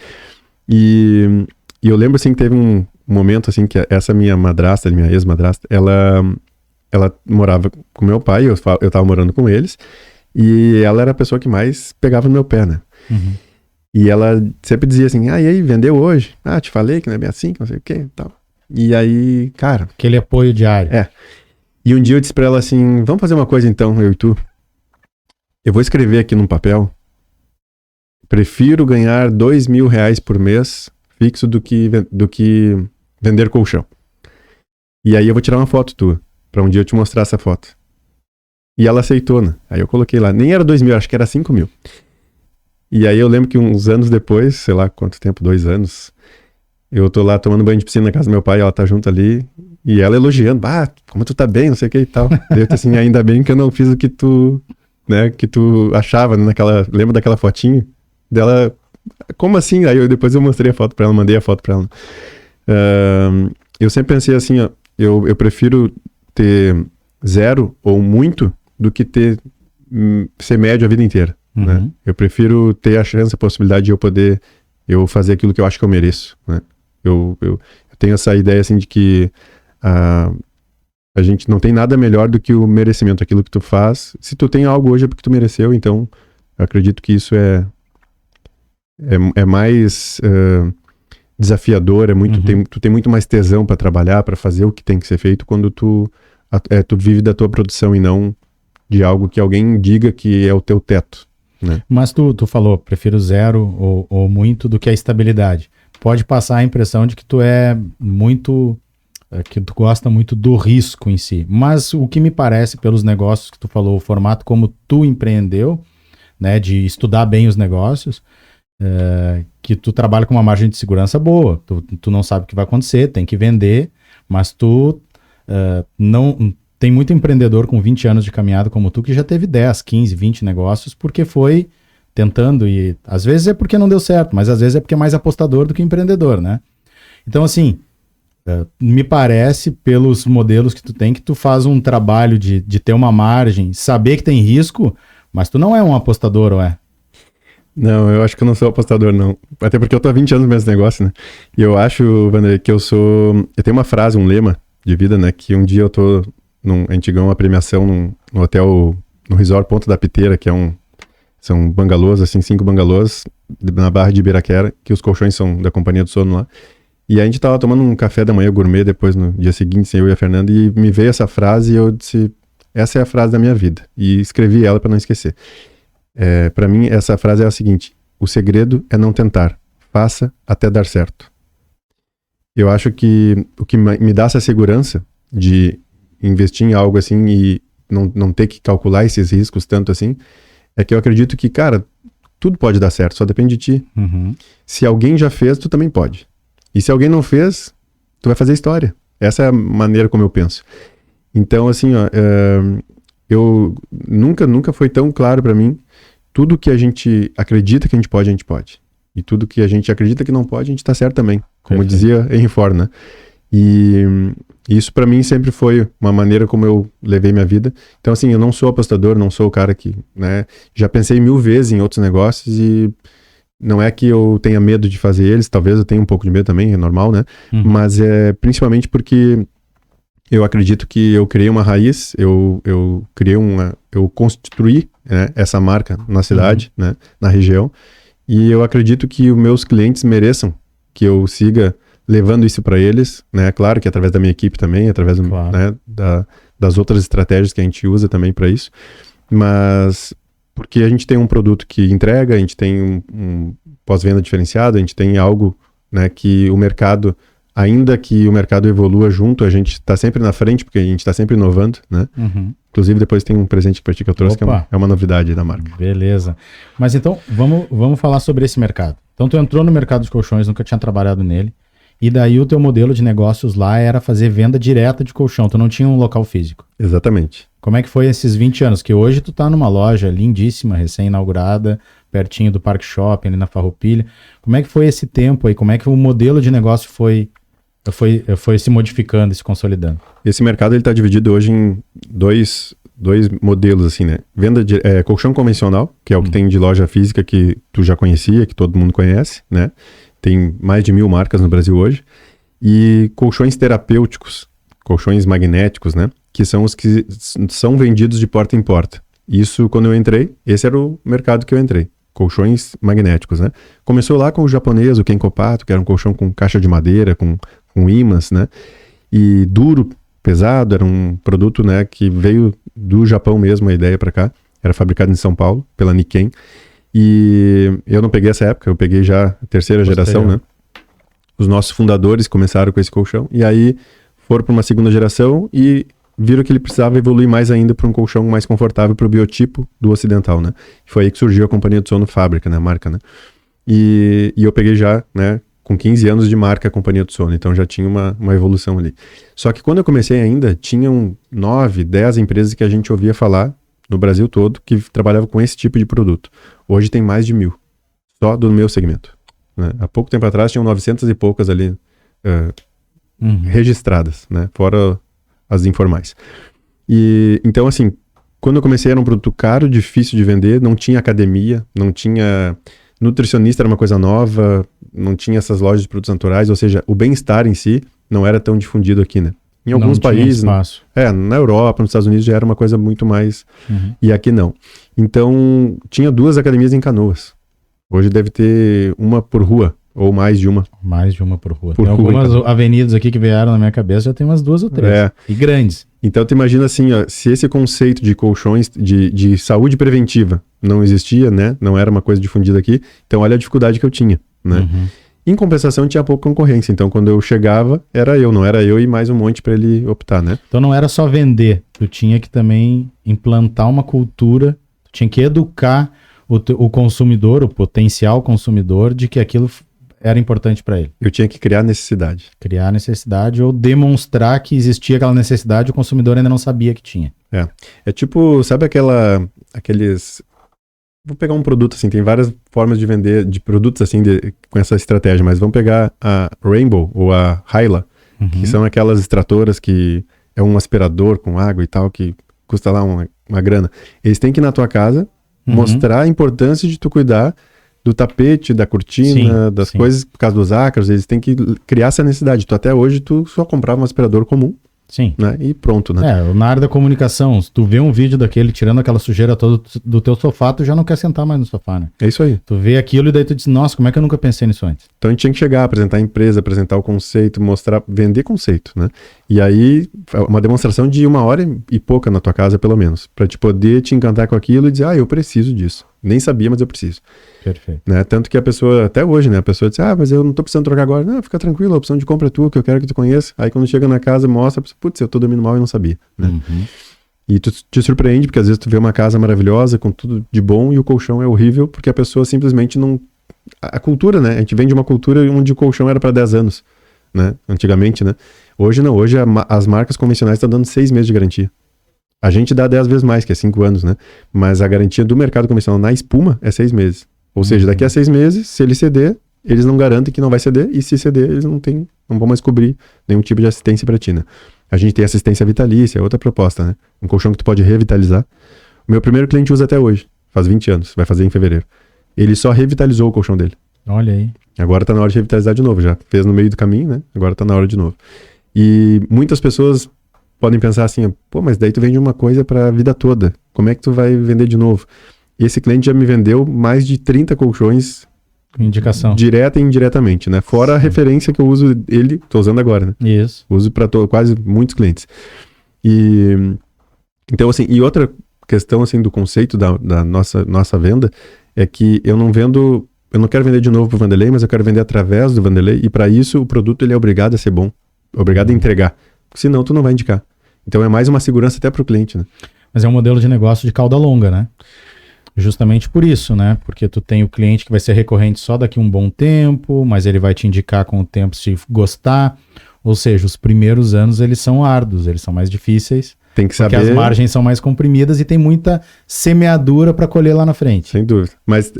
E eu lembro, assim, que teve um momento, assim, que essa minha madrasta, minha ex-madrasta, ela morava com meu pai, eu tava morando com eles, e ela era a pessoa que mais pegava no meu pé, né? E ela sempre dizia assim, e aí, vendeu hoje? Ah, te falei que não é bem assim, que não sei o que e tal. E aí, cara... Aquele apoio diário. E um dia eu disse pra ela assim, vamos fazer uma coisa então, eu e tu. Eu vou escrever aqui num papel, prefiro ganhar R$2.000 por mês fixo do que vender colchão. E aí eu vou tirar uma foto tua, pra um dia eu te mostrar essa foto. E ela aceitou, né? Aí eu coloquei lá, nem era 2.000, acho que era 5.000. E aí eu lembro que uns anos depois, sei lá quanto tempo, 2 anos, eu tô lá tomando banho de piscina na casa do meu pai, ela tá junto ali, e ela elogiando, como tu tá bem, não sei o que e tal. Daí eu disse assim, ainda bem que eu não fiz o que tu, né, que tu achava, né, lembra daquela fotinha dela, como assim? Aí depois eu mostrei a foto pra ela, mandei a foto pra ela. Eu sempre pensei assim, ó, eu prefiro ter 0 ou muito do que ser médio a vida inteira. Né? Eu prefiro ter a chance, a possibilidade de eu fazer aquilo que eu acho que eu mereço, né? Eu tenho essa ideia assim de que a gente não tem nada melhor do que o merecimento, aquilo que tu faz. Se tu tem algo hoje é porque tu mereceu, então eu acredito que isso é mais desafiador, tu tem muito mais tesão para trabalhar, para fazer o que tem que ser feito quando tu vive da tua produção e não de algo que alguém diga que é o teu teto. Né? Mas tu falou, prefiro 0 ou muito do que a estabilidade. Pode passar a impressão de que tu é muito, que tu gosta muito do risco em si. Mas o que me parece, pelos negócios que tu falou, o formato como tu empreendeu, né, de estudar bem os negócios, que tu trabalha com uma margem de segurança boa. Tu não sabe o que vai acontecer, tem que vender, mas tu não... Tem muito empreendedor com 20 anos de caminhada como tu que já teve 10, 15, 20 negócios porque foi tentando e às vezes é porque não deu certo, mas às vezes é porque é mais apostador do que empreendedor, né? Então assim, me parece pelos modelos que tu tem que tu faz um trabalho de ter uma margem, saber que tem risco, mas tu não é um apostador, ou é? Não, eu acho que eu não sou apostador, não. Até porque eu tô há 20 anos no mesmo negócio, né? E eu acho, Wander, que eu tenho uma frase, um lema de vida, né? Que um dia eu tô a gente ganhou uma premiação no hotel, no resort Ponta da Piteira, que são bangalôs, assim, 5 bangalôs na Barra de Ibiraquera, que os colchões são da Companhia do Sono lá. E a gente tava tomando um café da manhã gourmet depois, no dia seguinte, eu e a Fernanda, e me veio essa frase e eu disse, essa é a frase da minha vida. E escrevi ela para não esquecer. Para mim, essa frase é a seguinte, o segredo é não tentar, faça até dar certo. Eu acho que o que me dá essa segurança de investir em algo assim e não ter que calcular esses riscos tanto assim, é que eu acredito que, cara, tudo pode dar certo, só depende de ti. Se alguém já fez, tu também pode. E se alguém não fez, tu vai fazer história. Essa é a maneira como eu penso. Então, assim, ó, eu nunca foi tão claro pra mim, tudo que a gente acredita que a gente pode. E tudo que a gente acredita que não pode, a gente tá certo também. Como dizia Henry Ford, né? E isso pra mim sempre foi uma maneira como eu levei minha vida. Então assim, eu não sou apostador, não sou o cara que, né, já pensei 1000 vezes em outros negócios e não é que eu tenha medo de fazer eles, talvez eu tenha um pouco de medo também, é normal, né? Mas é principalmente porque eu acredito que eu criei uma raiz, eu construí, né, essa marca na cidade, né, na região, e eu acredito que os meus clientes mereçam que eu siga levando isso para eles, né? Claro que através da minha equipe também, através né, das outras estratégias que a gente usa também para isso, mas porque a gente tem um produto que entrega, a gente tem um pós-venda diferenciado, a gente tem algo, né, que o mercado ainda que o mercado evolua junto, a gente está sempre na frente, porque a gente está sempre inovando, né? Inclusive, depois tem um presente para ti que eu trouxe, que é uma novidade da marca. Beleza. Mas então, vamos falar sobre esse mercado. Então, tu entrou no mercado de colchões, nunca tinha trabalhado nele, e daí o teu modelo de negócios lá era fazer venda direta de colchão, tu não tinha um local físico. Exatamente. Como é que foi esses 20 anos? Que hoje tu tá numa loja lindíssima, recém-inaugurada, pertinho do Parque Shopping, ali na Farroupilha. Como é que foi esse tempo aí? Como é que o modelo de negócio foi se modificando e se consolidando? Esse mercado ele está dividido hoje em dois modelos, assim, né? Venda de colchão convencional, que é o que tem de loja física que tu já conhecia, que todo mundo conhece, né? Tem mais de 1000 marcas no Brasil hoje. E colchões terapêuticos, colchões magnéticos, né? Que são os que são vendidos de porta em porta. Isso, quando eu entrei, esse era o mercado que eu entrei. Colchões magnéticos, né? Começou lá com o japonês, o Kenkopato, que era um colchão com caixa de madeira, com ímãs, né? E duro, pesado, era um produto, né, que veio do Japão mesmo, a ideia para cá. Era fabricado em São Paulo, pela Nikken. E eu não peguei essa época, eu peguei já a terceira geração, né? Os nossos fundadores começaram com esse colchão, e aí foram para uma segunda geração e viram que ele precisava evoluir mais ainda para um colchão mais confortável para o biotipo do ocidental, né? Foi aí que surgiu a Companhia do Sono Fábrica, né? A marca, né? E eu peguei já, né, com 15 anos de marca a Companhia do Sono, então já tinha uma evolução ali. Só que quando eu comecei ainda, tinham 9, 10 empresas que a gente ouvia falar no Brasil todo que trabalhavam com esse tipo de produto. Hoje tem mais de 1000, só do meu segmento, né? Há pouco tempo atrás tinham 900 e poucas ali registradas, né? Fora as informais. E então, assim, quando eu comecei era um produto caro, difícil de vender, não tinha academia, não tinha nutricionista, era uma coisa nova, não tinha essas lojas de produtos naturais, ou seja, o bem-estar em si não era tão difundido aqui, né? Em alguns países, na Europa, nos Estados Unidos já era uma coisa muito mais, e aqui não. Então, tinha 2 academias em Canoas. Hoje deve ter uma por rua, ou mais de uma. Mais de uma por rua. Tem algumas avenidas aqui que vieram na minha cabeça, já tem umas 2 ou 3. E grandes. Então, tu imagina assim, ó, se esse conceito de colchões, de saúde preventiva não existia, né? Não era uma coisa difundida aqui. Então, olha a dificuldade que eu tinha, né? Em compensação, tinha pouca concorrência. Então, quando eu chegava, não era eu e mais um monte para ele optar, né? Então, não era só vender. Tu tinha que também implantar uma cultura, tu tinha que educar o consumidor, o potencial consumidor, de que aquilo era importante para ele. Eu tinha que criar necessidade. Criar necessidade ou demonstrar que existia aquela necessidade e o consumidor ainda não sabia que tinha. É tipo, sabe aqueles... Vou pegar um produto assim, tem várias formas de vender de produtos assim com essa estratégia, mas vamos pegar a Rainbow ou a Hyla, que são aquelas extratoras que é um aspirador com água e tal, que custa lá uma grana. Eles têm que ir na tua casa mostrar a importância de tu cuidar do tapete, da cortina, das coisas por causa dos ácaros. Eles têm que criar essa necessidade. Até hoje tu só comprava um aspirador comum. Né? E pronto, né? Na área da comunicação, se tu vê um vídeo daquele tirando aquela sujeira toda do teu sofá, tu já não quer sentar mais no sofá, né? É isso aí. Tu vê aquilo e daí tu diz, nossa, como é que eu nunca pensei nisso antes? Então a gente tinha que chegar, apresentar a empresa, apresentar o conceito, mostrar, vender conceito, né? E aí, uma demonstração de 1 hora e pouca na tua casa, pelo menos, pra te poder te encantar com aquilo e dizer, eu preciso disso. Nem sabia, mas eu preciso. Perfeito. Né? Tanto que a pessoa, até hoje, né? A pessoa diz, mas eu não tô precisando trocar agora. Não, fica tranquilo, a opção de compra é tua, que eu quero que tu conheça. Aí quando chega na casa, mostra, putz, eu tô dormindo mal e não sabia, né? E tu te surpreende, porque às vezes tu vê uma casa maravilhosa, com tudo de bom, e o colchão é horrível, porque a pessoa simplesmente não... A cultura, né? A gente vem de uma cultura onde o colchão era para 10 anos, né? Antigamente, né? Hoje não, hoje as marcas convencionais estão dando 6 meses de garantia. A gente dá 10 vezes mais, que é 5 anos, né? Mas a garantia do mercado convencional na espuma é 6 meses. Ou seja, daqui a 6 meses, se ele ceder, eles não garantem que não vai ceder, e se ceder, eles não vão mais cobrir nenhum tipo de assistência para ti, né? A gente tem assistência vitalícia, é outra proposta, né? Um colchão que tu pode revitalizar. O meu primeiro cliente usa até hoje, faz 20 anos, vai fazer em fevereiro. Ele só revitalizou o colchão dele. Olha aí. Agora tá na hora de revitalizar de novo, já fez no meio do caminho, né? Agora tá na hora de novo. E muitas pessoas podem pensar assim, mas daí tu vende uma coisa pra vida toda, como é que tu vai vender de novo? Esse cliente já me vendeu mais de 30 colchões indicação direta e indiretamente, né? Fora a referência que eu uso ele, tô usando agora, né? Isso. Uso para quase muitos clientes. E então assim, e outra questão assim do conceito da nossa venda é que eu não vendo eu não quero vender de novo pro Vanderlei, mas eu quero vender através do Vanderlei, e para isso o produto ele é obrigado a ser bom, obrigado a entregar, porque senão tu não vai indicar. Então é mais uma segurança até pro cliente, né? Mas é um modelo de negócio de cauda longa, né? Justamente por isso, né? Porque tu tem o cliente que vai ser recorrente só daqui a um bom tempo, mas ele vai te indicar com o tempo se gostar. Ou seja, os primeiros anos eles são árduos, eles são mais difíceis. Tem que porque saber... as margens são mais comprimidas e tem muita semeadura para colher lá na frente. Sem dúvida. Mas,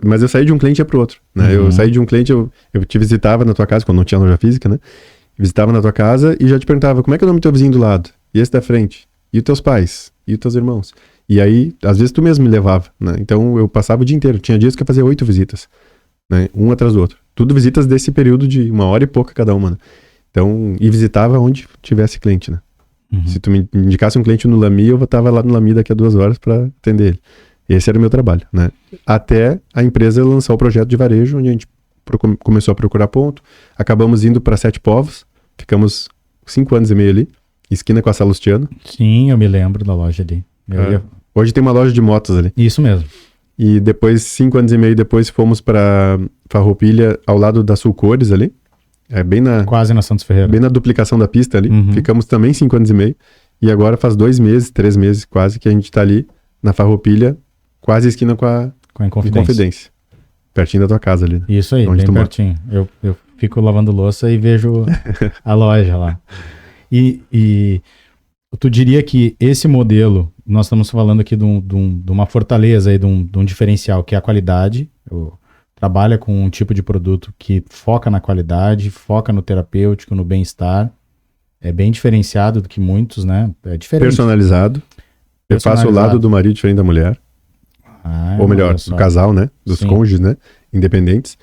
mas eu saí de um cliente e ia pro outro, né? Eu saí de um cliente, eu te visitava na tua casa, quando não tinha loja física, né? Visitava na tua casa e já te perguntava, como é que é o nome do teu vizinho do lado? E esse da frente? E os teus pais? E os teus irmãos? E aí, às vezes tu mesmo me levava, né? Então eu passava o dia inteiro. Tinha dias que eu fazia 8 visitas, né? Um atrás do outro. Tudo visitas desse período de 1 hora e pouca cada uma, né? Então, e visitava onde tivesse cliente, né? Se tu me indicasse um cliente no Lami, eu estava lá no Lami daqui a 2 horas para atender ele. Esse era o meu trabalho, né? Até a empresa lançar o projeto de varejo, onde a gente começou a procurar ponto. Acabamos indo para 7 Povos. Ficamos 5 anos e meio ali. Esquina com a Salustiano. Sim, eu me lembro da loja ali. Hoje tem uma loja de motos ali. Isso mesmo. E depois, 5 anos e meio depois, fomos para Farroupilha, ao lado da Sulcores ali. Quase na Santos Ferreira. Bem na duplicação da pista ali. Ficamos também 5 anos e meio. E agora faz 2 meses, 3 meses quase, que a gente tá ali na Farroupilha, quase esquina com a Inconfidência. Pertinho da tua casa ali. Isso aí, bem pertinho. Eu fico lavando louça e vejo a loja lá. E tu diria que esse modelo, nós estamos falando aqui de uma fortaleza, aí, de um diferencial, que é a qualidade. Trabalha com um tipo de produto que foca na qualidade, foca no terapêutico, no bem-estar. É bem diferenciado do que muitos, né? É diferente. Personalizado. Eu faço o lado do marido diferente da mulher. Ou melhor, do casal, né? Dos cônjuges, né? Independentes.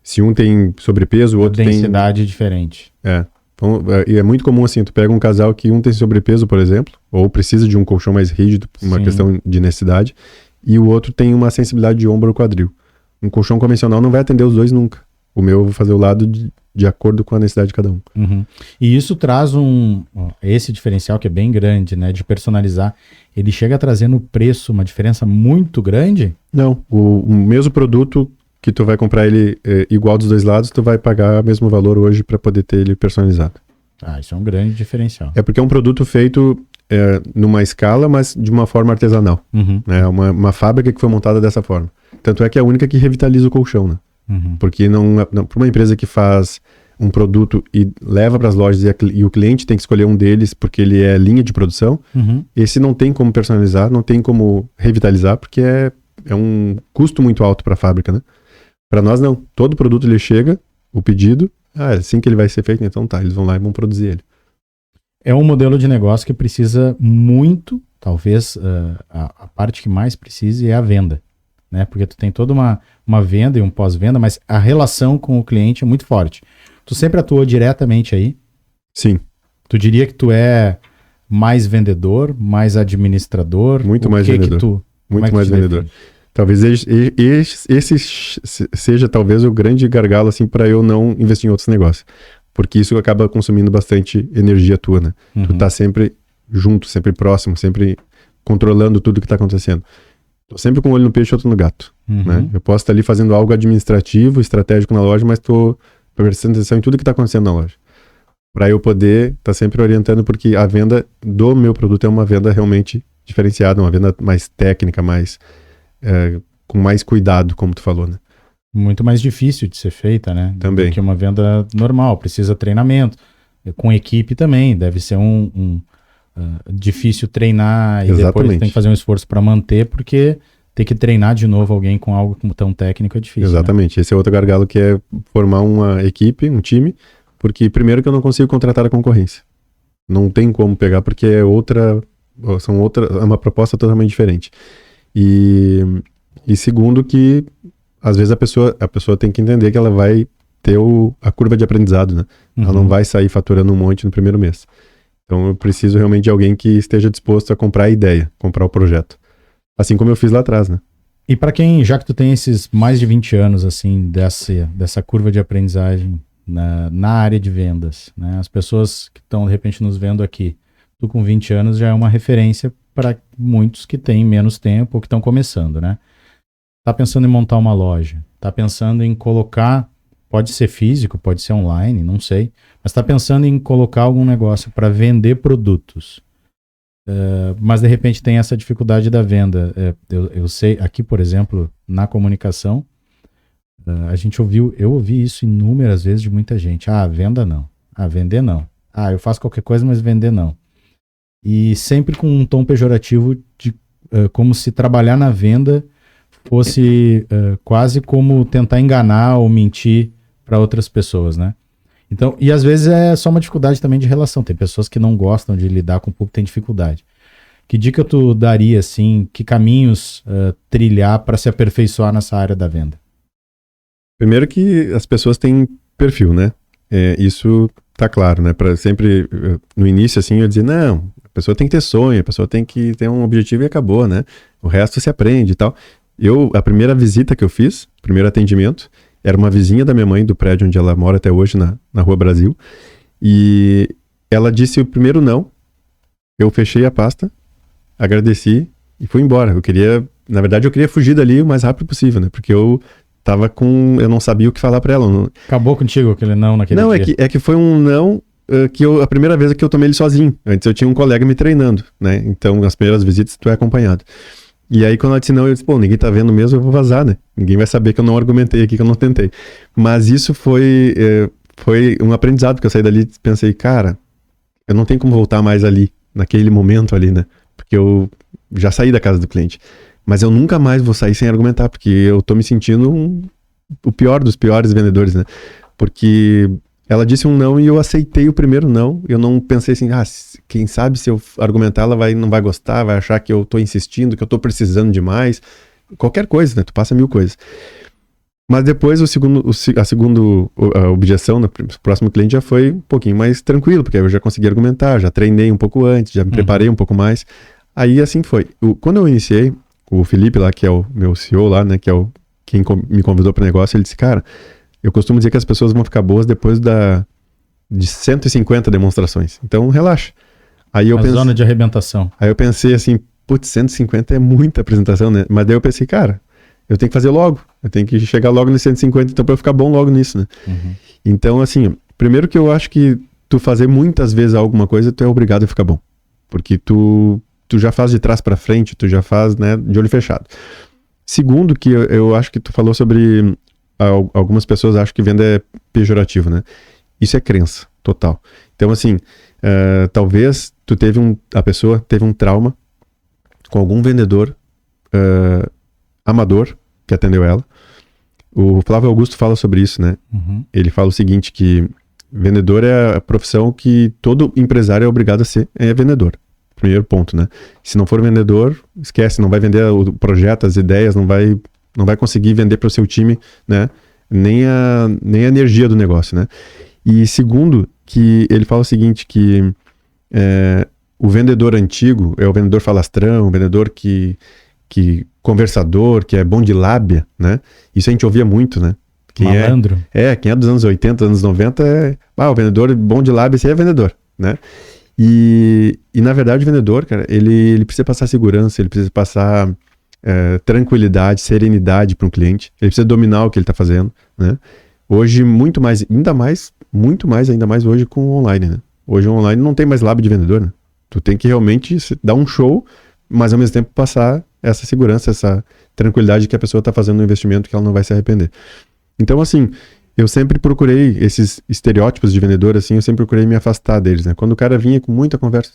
Se um tem sobrepeso, o outro tem... densidade diferente. Então, e é muito comum assim, tu pega um casal que um tem sobrepeso, por exemplo, ou precisa de um colchão mais rígido, por uma questão de necessidade, e o outro tem uma sensibilidade de ombro ou quadril. Um colchão convencional não vai atender os dois nunca. O meu eu vou fazer o lado de acordo com a necessidade de cada um. E isso traz esse diferencial que é bem grande, né? De personalizar. Ele chega a trazer no preço uma diferença muito grande? Não. O mesmo produto que tu vai comprar ele igual dos dois lados, tu vai pagar o mesmo valor hoje para poder ter ele personalizado. Isso é um grande diferencial. É porque é um produto feito numa escala, mas de uma forma artesanal. É uma fábrica que foi montada dessa forma. Tanto é que é a única que revitaliza o colchão, né? Porque para uma empresa que faz um produto e leva para as lojas e o cliente tem que escolher um deles porque ele é linha de produção, esse não tem como personalizar, não tem como revitalizar, porque é um custo muito alto para a fábrica, né? Para nós não. Todo produto ele chega, o pedido, é assim que ele vai ser feito, então tá, eles vão lá e vão produzir ele. É um modelo de negócio que precisa muito, talvez a parte que mais precise é a venda. Né? Porque tu tem toda uma venda e um pós-venda, mas a relação com o cliente é muito forte. Tu sempre atuou diretamente aí? Sim. Tu diria que tu é mais vendedor, mais administrador? Muito mais vendedor. Muito mais vendedor. Talvez esse seja talvez o grande gargalo assim, para eu não investir em outros negócios. Porque isso acaba consumindo bastante energia tua, né? Tu tá sempre junto, sempre próximo, sempre controlando tudo que tá acontecendo. Tô sempre com um olho no peixe e outro no gato, né? Eu posso estar ali fazendo algo administrativo, estratégico na loja, mas tô prestando atenção em tudo que tá acontecendo na loja. Para eu poder estar sempre orientando, porque a venda do meu produto é uma venda realmente diferenciada, uma venda mais técnica, mais com mais cuidado, como tu falou, né? Muito mais difícil de ser feita, né? Também. Do que uma venda normal, precisa treinamento. Com equipe também, deve ser difícil treinar e Exatamente. Depois tem que fazer um esforço para manter, porque ter que treinar de novo alguém com algo tão técnico é difícil. Exatamente. Né? Esse é outro gargalo, que é formar uma equipe, um time, porque primeiro que eu não consigo contratar a concorrência. Não tem como pegar, porque é uma proposta totalmente diferente. E segundo que às vezes a pessoa tem que entender que ela vai ter a curva de aprendizado, né? Ela não vai sair faturando um monte no primeiro mês. Então eu preciso realmente de alguém que esteja disposto a comprar a ideia, comprar o projeto. Assim como eu fiz lá atrás, né? E para quem, já que tu tem esses mais de 20 anos, assim, dessa curva de aprendizagem na área de vendas, né? As pessoas que estão, de repente, nos vendo aqui, tu com 20 anos já é uma referência para muitos que têm menos tempo ou que estão começando, né? tá pensando em montar uma loja, tá pensando em colocar, pode ser físico, pode ser online, não sei, mas tá pensando em colocar algum negócio para vender produtos. Mas de repente tem essa dificuldade da venda. Eu sei, aqui, por exemplo, na comunicação, eu ouvi isso inúmeras vezes de muita gente. Venda não. Vender não. Eu faço qualquer coisa, mas vender não. E sempre com um tom pejorativo de como se trabalhar na venda fosse quase como tentar enganar ou mentir para outras pessoas, né? Então, e às vezes é só uma dificuldade também de relação. Tem pessoas que não gostam de lidar com o público, tem dificuldade. Que dica tu daria, assim, que caminhos trilhar para se aperfeiçoar nessa área da venda? Primeiro que as pessoas têm perfil, né? Isso tá claro, né? Para sempre, no início, assim, eu dizia, não, a pessoa tem que ter sonho, a pessoa tem que ter um objetivo e acabou, né? O resto se aprende e tal. A primeira visita que eu fiz, primeiro atendimento, era uma vizinha da minha mãe, do prédio onde ela mora até hoje, na Rua Brasil. E ela disse o primeiro não. Eu fechei a pasta, agradeci e fui embora. Na verdade, eu queria fugir dali o mais rápido possível, né? Porque eu não sabia o que falar pra ela. Acabou contigo aquele não naquele dia? Não, é que foi um não a primeira vez que eu tomei ele sozinho. Antes eu tinha um colega me treinando, né? Então, nas primeiras visitas, tu é acompanhado. E aí, quando ela disse não, eu disse, ninguém tá vendo mesmo, eu vou vazar, né? Ninguém vai saber que eu não argumentei aqui, que eu não tentei. Mas isso foi um aprendizado, porque eu saí dali e pensei, cara, eu não tenho como voltar mais ali, naquele momento ali, né? Porque eu já saí da casa do cliente. Mas eu nunca mais vou sair sem argumentar, porque eu tô me sentindo o pior dos piores vendedores, né? Porque ela disse um não e eu aceitei o primeiro não. Eu não pensei assim, quem sabe se eu argumentar ela não vai gostar, vai achar que eu tô insistindo, que eu tô precisando demais. Qualquer coisa, né? Tu passa 1000 coisas. Mas depois a segunda objeção no próximo cliente já foi um pouquinho mais tranquilo, porque aí eu já consegui argumentar, já treinei um pouco antes, já me preparei um pouco mais. Aí assim foi. Quando eu iniciei, o Felipe lá, que é o meu CEO lá, né, que é quem me convidou para o negócio, ele disse, cara, eu costumo dizer que as pessoas vão ficar boas depois de 150 demonstrações. Então, relaxa. Aí zona de arrebentação. Aí eu pensei assim, 150 é muita apresentação, né? Mas daí eu pensei, cara, eu tenho que fazer logo. Eu tenho que chegar logo nos 150, então, para eu ficar bom logo nisso, né? Então, assim, primeiro que eu acho que tu fazer muitas vezes alguma coisa, tu é obrigado a ficar bom. Porque tu já faz de trás para frente, tu já faz, né, de olho fechado. Segundo, que eu acho que tu falou sobre algumas pessoas acham que venda é pejorativo, né? Isso é crença total. Então, assim, talvez a pessoa teve um trauma com algum vendedor amador que atendeu ela. O Flávio Augusto fala sobre isso, né? Ele fala o seguinte, que vendedor é a profissão que todo empresário é obrigado a ser, é vendedor. Primeiro ponto, né? Se não for vendedor, esquece, não vai vender o projeto, as ideias, não vai conseguir vender para o seu time, né? Nem a energia do negócio, né? E segundo, que ele fala o seguinte, que o vendedor antigo é o vendedor falastrão, o vendedor que conversador, que é bom de lábia, né? Isso a gente ouvia muito, né? Malandro. Quem é dos anos 80, anos 90 o vendedor bom de lábia, esse aí é vendedor, né? E na verdade o vendedor, cara, ele precisa passar segurança, ele precisa passar tranquilidade, serenidade para um cliente, ele precisa dominar o que ele está fazendo, né? Hoje ainda mais hoje com o online, né? Hoje o online não tem mais lábio de vendedor, né? Tu tem que realmente dar um show, mas ao mesmo tempo passar essa segurança, essa tranquilidade que a pessoa está fazendo no investimento, que ela não vai se arrepender. Então, assim, eu sempre procurei esses estereótipos de vendedor, assim, eu sempre procurei me afastar deles, né? Quando o cara vinha com muita conversa,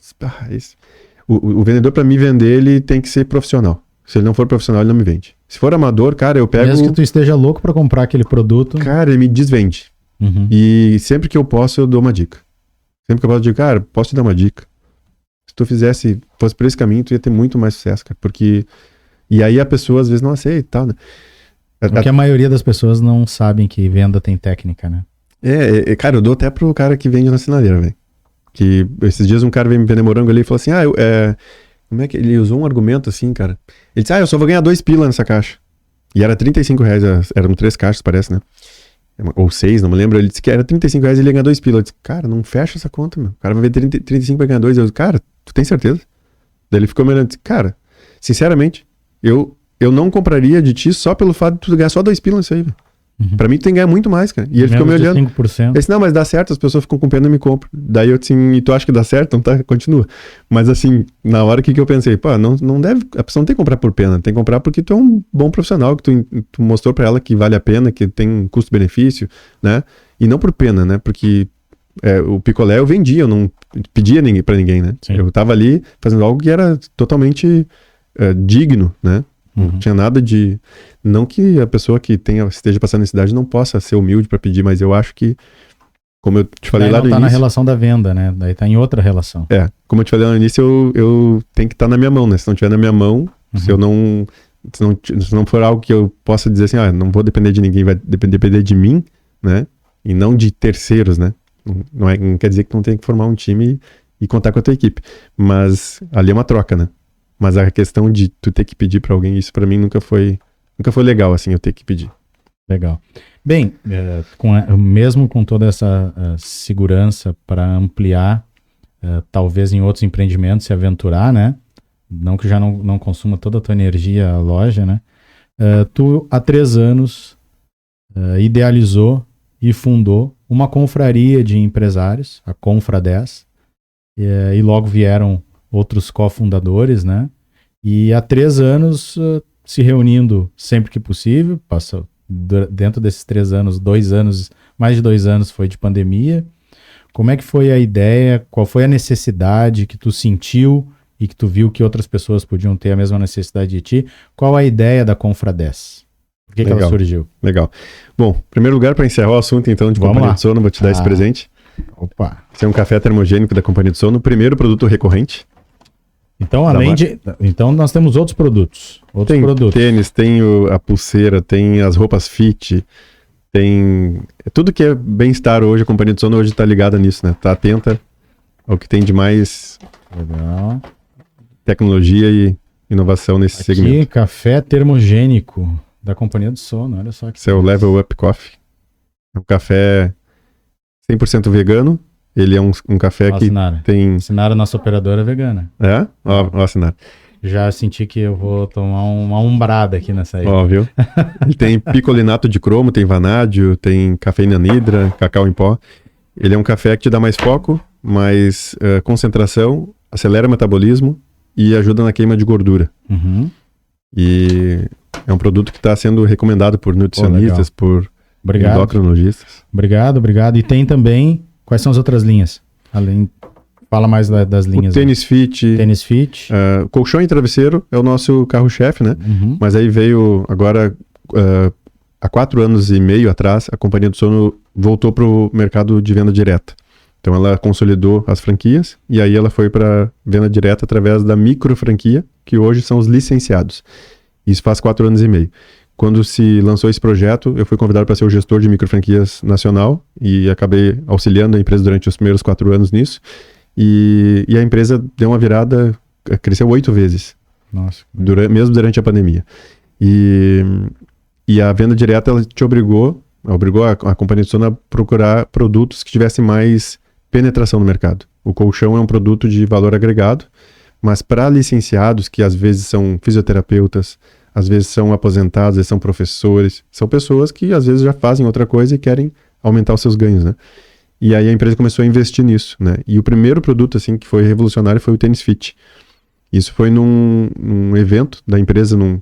o vendedor, para me vender, ele tem que ser profissional. Se ele não for profissional, ele não me vende. Se for amador, cara, eu pego... Mesmo que tu esteja louco para comprar aquele produto... Cara, ele me desvende. E sempre que eu posso, eu dou uma dica. Sempre que eu posso, eu digo, cara, posso te dar uma dica? Se tu fosse por esse caminho, tu ia ter muito mais sucesso, cara. Porque... E aí a pessoa, às vezes, não aceita e tal, né? Porque a maioria das pessoas não sabem que venda tem técnica, né? Cara, eu dou até pro cara que vende na sinaleira, velho. Que esses dias um cara veio me vender morango ali e falou assim, como é que ele usou um argumento assim, cara? Ele disse, eu só vou ganhar 2 pila nessa caixa. E era R$35, eram 3 caixas, parece, né? Ou 6, não me lembro. Ele disse que era R$35 e ele ia ganhar 2 pila. Eu disse, cara, não fecha essa conta, meu. O cara vai vender 35 e vai ganhar 2. Eu disse, cara, tu tem certeza? Daí ele ficou me olhando e disse, cara, sinceramente, eu eu não compraria de ti só pelo fato de tu ganhar só 2 pila nisso aí, velho. Pra mim, tu tem que ganhar muito mais, cara. E ele ficou me olhando. 5%. Eu disse, não, mas dá certo, as pessoas ficam com pena e me compram. Daí eu disse, e tu acha que dá certo? Então tá, continua. Mas assim, na hora que eu pensei, pô, não deve, a pessoa não tem que comprar por pena, tem que comprar porque tu é um bom profissional, que tu mostrou pra ela que vale a pena, que tem custo-benefício, né? E não por pena, né? Porque o picolé eu vendia, eu não pedia pra ninguém, né? Sim. Eu tava ali fazendo algo que era totalmente digno, né? Não tinha nada de... Não que a pessoa que esteja passando necessidade não possa ser humilde para pedir, mas eu acho que, como eu te falei daí lá não no tá início... na relação da venda, né? Daí tá em outra relação. Como eu te falei lá no início, eu tenho que estar na minha mão, né? Se não estiver na minha mão, se não for algo que eu possa dizer assim, não vou depender de ninguém, vai depender de mim, né? E não de terceiros, né? Não quer dizer que não tem que formar um time e contar com a tua equipe. Mas ali é uma troca, né? Mas a questão de tu ter que pedir pra alguém, isso pra mim nunca foi legal, assim, eu ter que pedir. Legal. Bem, mesmo com toda essa segurança para ampliar, talvez em outros empreendimentos se aventurar, né? Não que já não consuma toda a tua energia a loja, né? Tu, há 3 anos, idealizou e fundou uma confraria de empresários, a Confra 10, e logo vieram outros cofundadores, né? E há 3 anos se reunindo sempre que possível, dentro desses 3 anos, 2 anos, mais de 2 anos foi de pandemia. Como é que foi a ideia? Qual foi a necessidade que tu sentiu e que tu viu que outras pessoas podiam ter a mesma necessidade de ti? Qual a ideia da Confra 10? Por que ela surgiu? Legal. Bom, em primeiro lugar, para encerrar o assunto então de Companhia de Sono, vou te dar esse presente. Opa! Esse é um café termogênico da Companhia de Sono, o primeiro produto recorrente. Então, então nós temos outros produtos. Tem tênis, tem a pulseira, tem as roupas fit, tem tudo que é bem-estar hoje. A Companhia de Sono hoje está ligada nisso, né? Tá atenta ao que tem de mais tecnologia e inovação nesse segmento. Aqui, café termogênico da Companhia de Sono, olha só que... Esse é o Level Up Coffee. É um café 100% vegano. Ele é um café que tem... Assinaram a nossa operadora vegana. Ó, assinaram. Já senti que eu vou tomar uma umbrada aqui nessa aí. Ó, viu? Ele tem picolinato de cromo, tem vanádio, tem cafeína anidra, cacau em pó. Ele é um café que te dá mais foco, mais concentração, acelera o metabolismo e ajuda na queima de gordura. E é um produto que está sendo recomendado por nutricionistas, por endocrinologistas. Obrigado. E tem também... Quais são as outras linhas? Fala mais das linhas. O Tênis Fit. Tênis Fit. Colchão e travesseiro é o nosso carro-chefe, né? Mas aí veio agora, há 4 anos e meio atrás, a Companhia do Sono voltou para o mercado de venda direta. Então ela consolidou as franquias e aí ela foi para venda direta através da micro franquia, que hoje são os licenciados. Isso faz 4 anos e meio. Quando se lançou esse projeto, eu fui convidado para ser o gestor de micro franquias nacional e acabei auxiliando a empresa durante os primeiros 4 anos nisso. E a empresa deu uma virada, cresceu 8 vezes. Nossa. Mesmo durante a pandemia. E a venda direta, ela te obrigou a Companhia de Sono a procurar produtos que tivessem mais penetração no mercado. O colchão é um produto de valor agregado, mas para licenciados, que às vezes são fisioterapeutas, às vezes são aposentados, às vezes são professores, são pessoas que às vezes já fazem outra coisa e querem aumentar os seus ganhos, né? E aí a empresa começou a investir nisso, né? E o primeiro produto, assim, que foi revolucionário foi o Tênis Fit. Isso foi num evento da empresa, num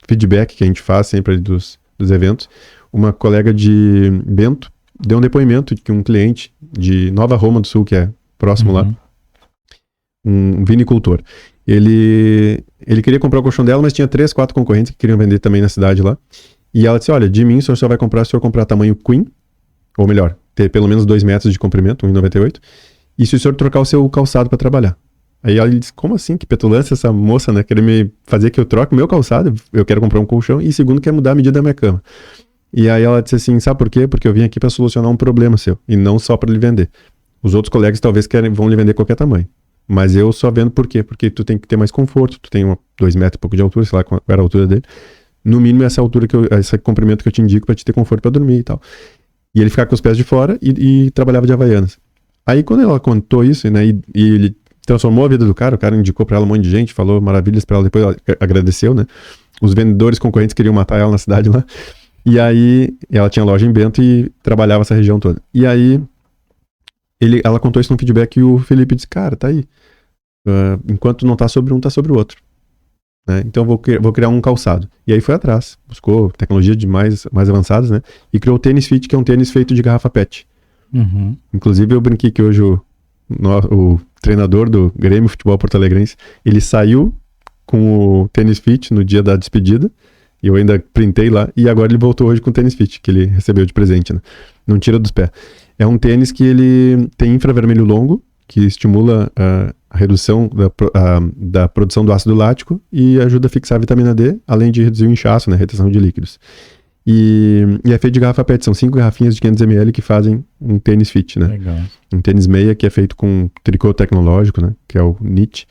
feedback que a gente faz sempre dos eventos. Uma colega de Bento deu um depoimento de que um cliente de Nova Roma do Sul, que é próximo lá, um vinicultor, ele queria comprar o colchão dela, mas tinha 3, 4 concorrentes que queriam vender também na cidade lá. E ela disse, olha, de mim o senhor só vai comprar se o senhor comprar tamanho Queen, ou melhor, ter pelo menos 2 metros de comprimento, 1,98, e se o senhor trocar o seu calçado para trabalhar. Aí ela disse, como assim? Que petulância essa moça, né? Querer me fazer que eu troque o meu calçado, eu quero comprar um colchão, e segundo, quer mudar a medida da minha cama. E aí ela disse assim, sabe por quê? Porque eu vim aqui para solucionar um problema seu, e não só para lhe vender. Os outros colegas talvez vão lhe vender qualquer tamanho. Mas eu só vendo por quê? Porque tu tem que ter mais conforto, tu tem 2 metros e pouco de altura, sei lá qual era a altura dele. No mínimo essa altura, esse comprimento que eu te indico para te ter conforto para dormir e tal. E ele ficava com os pés de fora e trabalhava de Havaianas. Aí quando ela contou isso, né, e ele transformou a vida do cara, o cara indicou para ela um monte de gente, falou maravilhas para ela, depois ela agradeceu, né? os vendedores concorrentes queriam matar ela na cidade lá. E aí, ela tinha loja em Bento e trabalhava essa região toda. E aí, ela contou isso num feedback e o Felipe disse, cara, tá aí. Enquanto não tá sobre um, tá sobre o outro. Né? Então, vou criar um calçado. E aí foi atrás. Buscou tecnologia de mais avançadas, né? E criou o Tênis Fit, que é um tênis feito de garrafa PET. Uhum. Inclusive, eu brinquei que hoje o treinador do Grêmio Futebol Porto Alegrense, ele saiu com o Tênis Fit no dia da despedida. E eu ainda printei lá. E agora ele voltou hoje com o Tênis Fit, que ele recebeu de presente, né? Não tira dos pés. É um tênis que ele tem infravermelho longo, que estimula a redução da produção do ácido lático e ajuda a fixar a vitamina D, além de reduzir o inchaço, né? Retenção de líquidos. E é feito de garrafa PET. São 5 garrafinhas de 500 ml que fazem um tênis fit, né? Legal. Um tênis meia que é feito com tricô tecnológico, né? Que é o knit.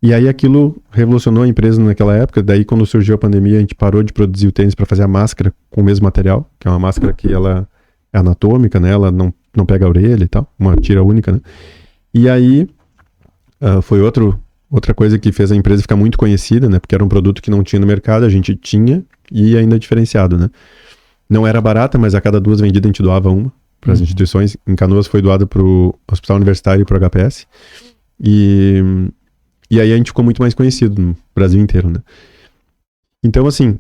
E aí aquilo revolucionou a empresa naquela época. Daí quando surgiu a pandemia, a gente parou de produzir o tênis para fazer a máscara com o mesmo material, que é uma máscara que ela é anatômica, né? Ela não pega a orelha e tal, uma tira única, né? E aí foi outra coisa que fez a empresa ficar muito conhecida, né? Porque era um produto que não tinha no mercado, a gente tinha e ainda diferenciado, né? Não era barata, mas a cada 2 vendidas a gente doava uma para as instituições. Em Canoas foi doada para o Hospital Universitário e para o HPS. E aí a gente ficou muito mais conhecido no Brasil inteiro, né? Então, assim,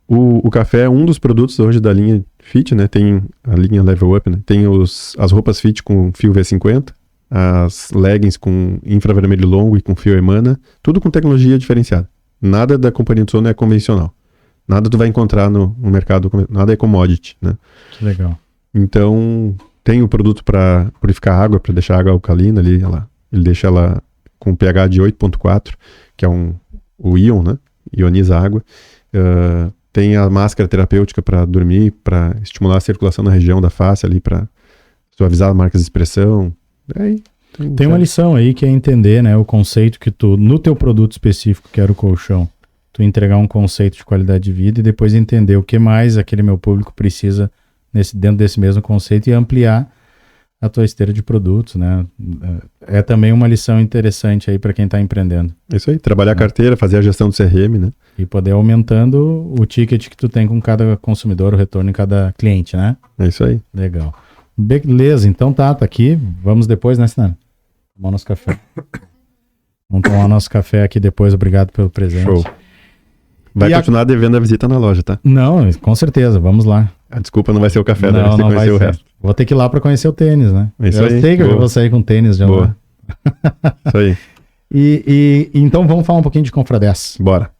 o café é um dos produtos hoje da linha Fit, né? Tem a linha Level Up, né? Tem as roupas Fit com fio V50, as leggings com infravermelho longo e com fio Emana, tudo com tecnologia diferenciada. Nada da companhia de sono é convencional. Nada tu vai encontrar no mercado, nada é commodity, né? Que legal. Então, tem o produto para purificar a água, para deixar a água alcalina ali, ele deixa ela com pH de 8.4, que é o íon, né? Ioniza a água. Tem a máscara terapêutica para dormir, para estimular a circulação na região da face ali, para suavizar marcas de expressão. Tem uma lição aí que é entender, né, o conceito que no teu produto específico, que era o colchão, tu entregar um conceito de qualidade de vida e depois entender o que mais aquele meu público precisa dentro desse mesmo conceito e ampliar a tua esteira de produtos, né? É também uma lição interessante aí para quem está empreendendo. Isso aí, trabalhar a carteira, fazer a gestão do CRM, né? E poder aumentando o ticket que tu tem com cada consumidor, o retorno em cada cliente, né? É isso aí. Legal. Beleza, então tá aqui. Vamos depois, né, Sinara? Tomar nosso café. Vamos tomar nosso café aqui depois, obrigado pelo presente. Show. Vai continuar devendo a visita na loja, tá? Não, com certeza, vamos lá. A desculpa não vai ser o café, né? Não vai ser o resto. Vou ter que ir lá para conhecer o tênis, né? Isso aí. Eu sei que eu vou sair com tênis já. Boa. Isso aí. E então vamos falar um pouquinho de Confra10. Bora.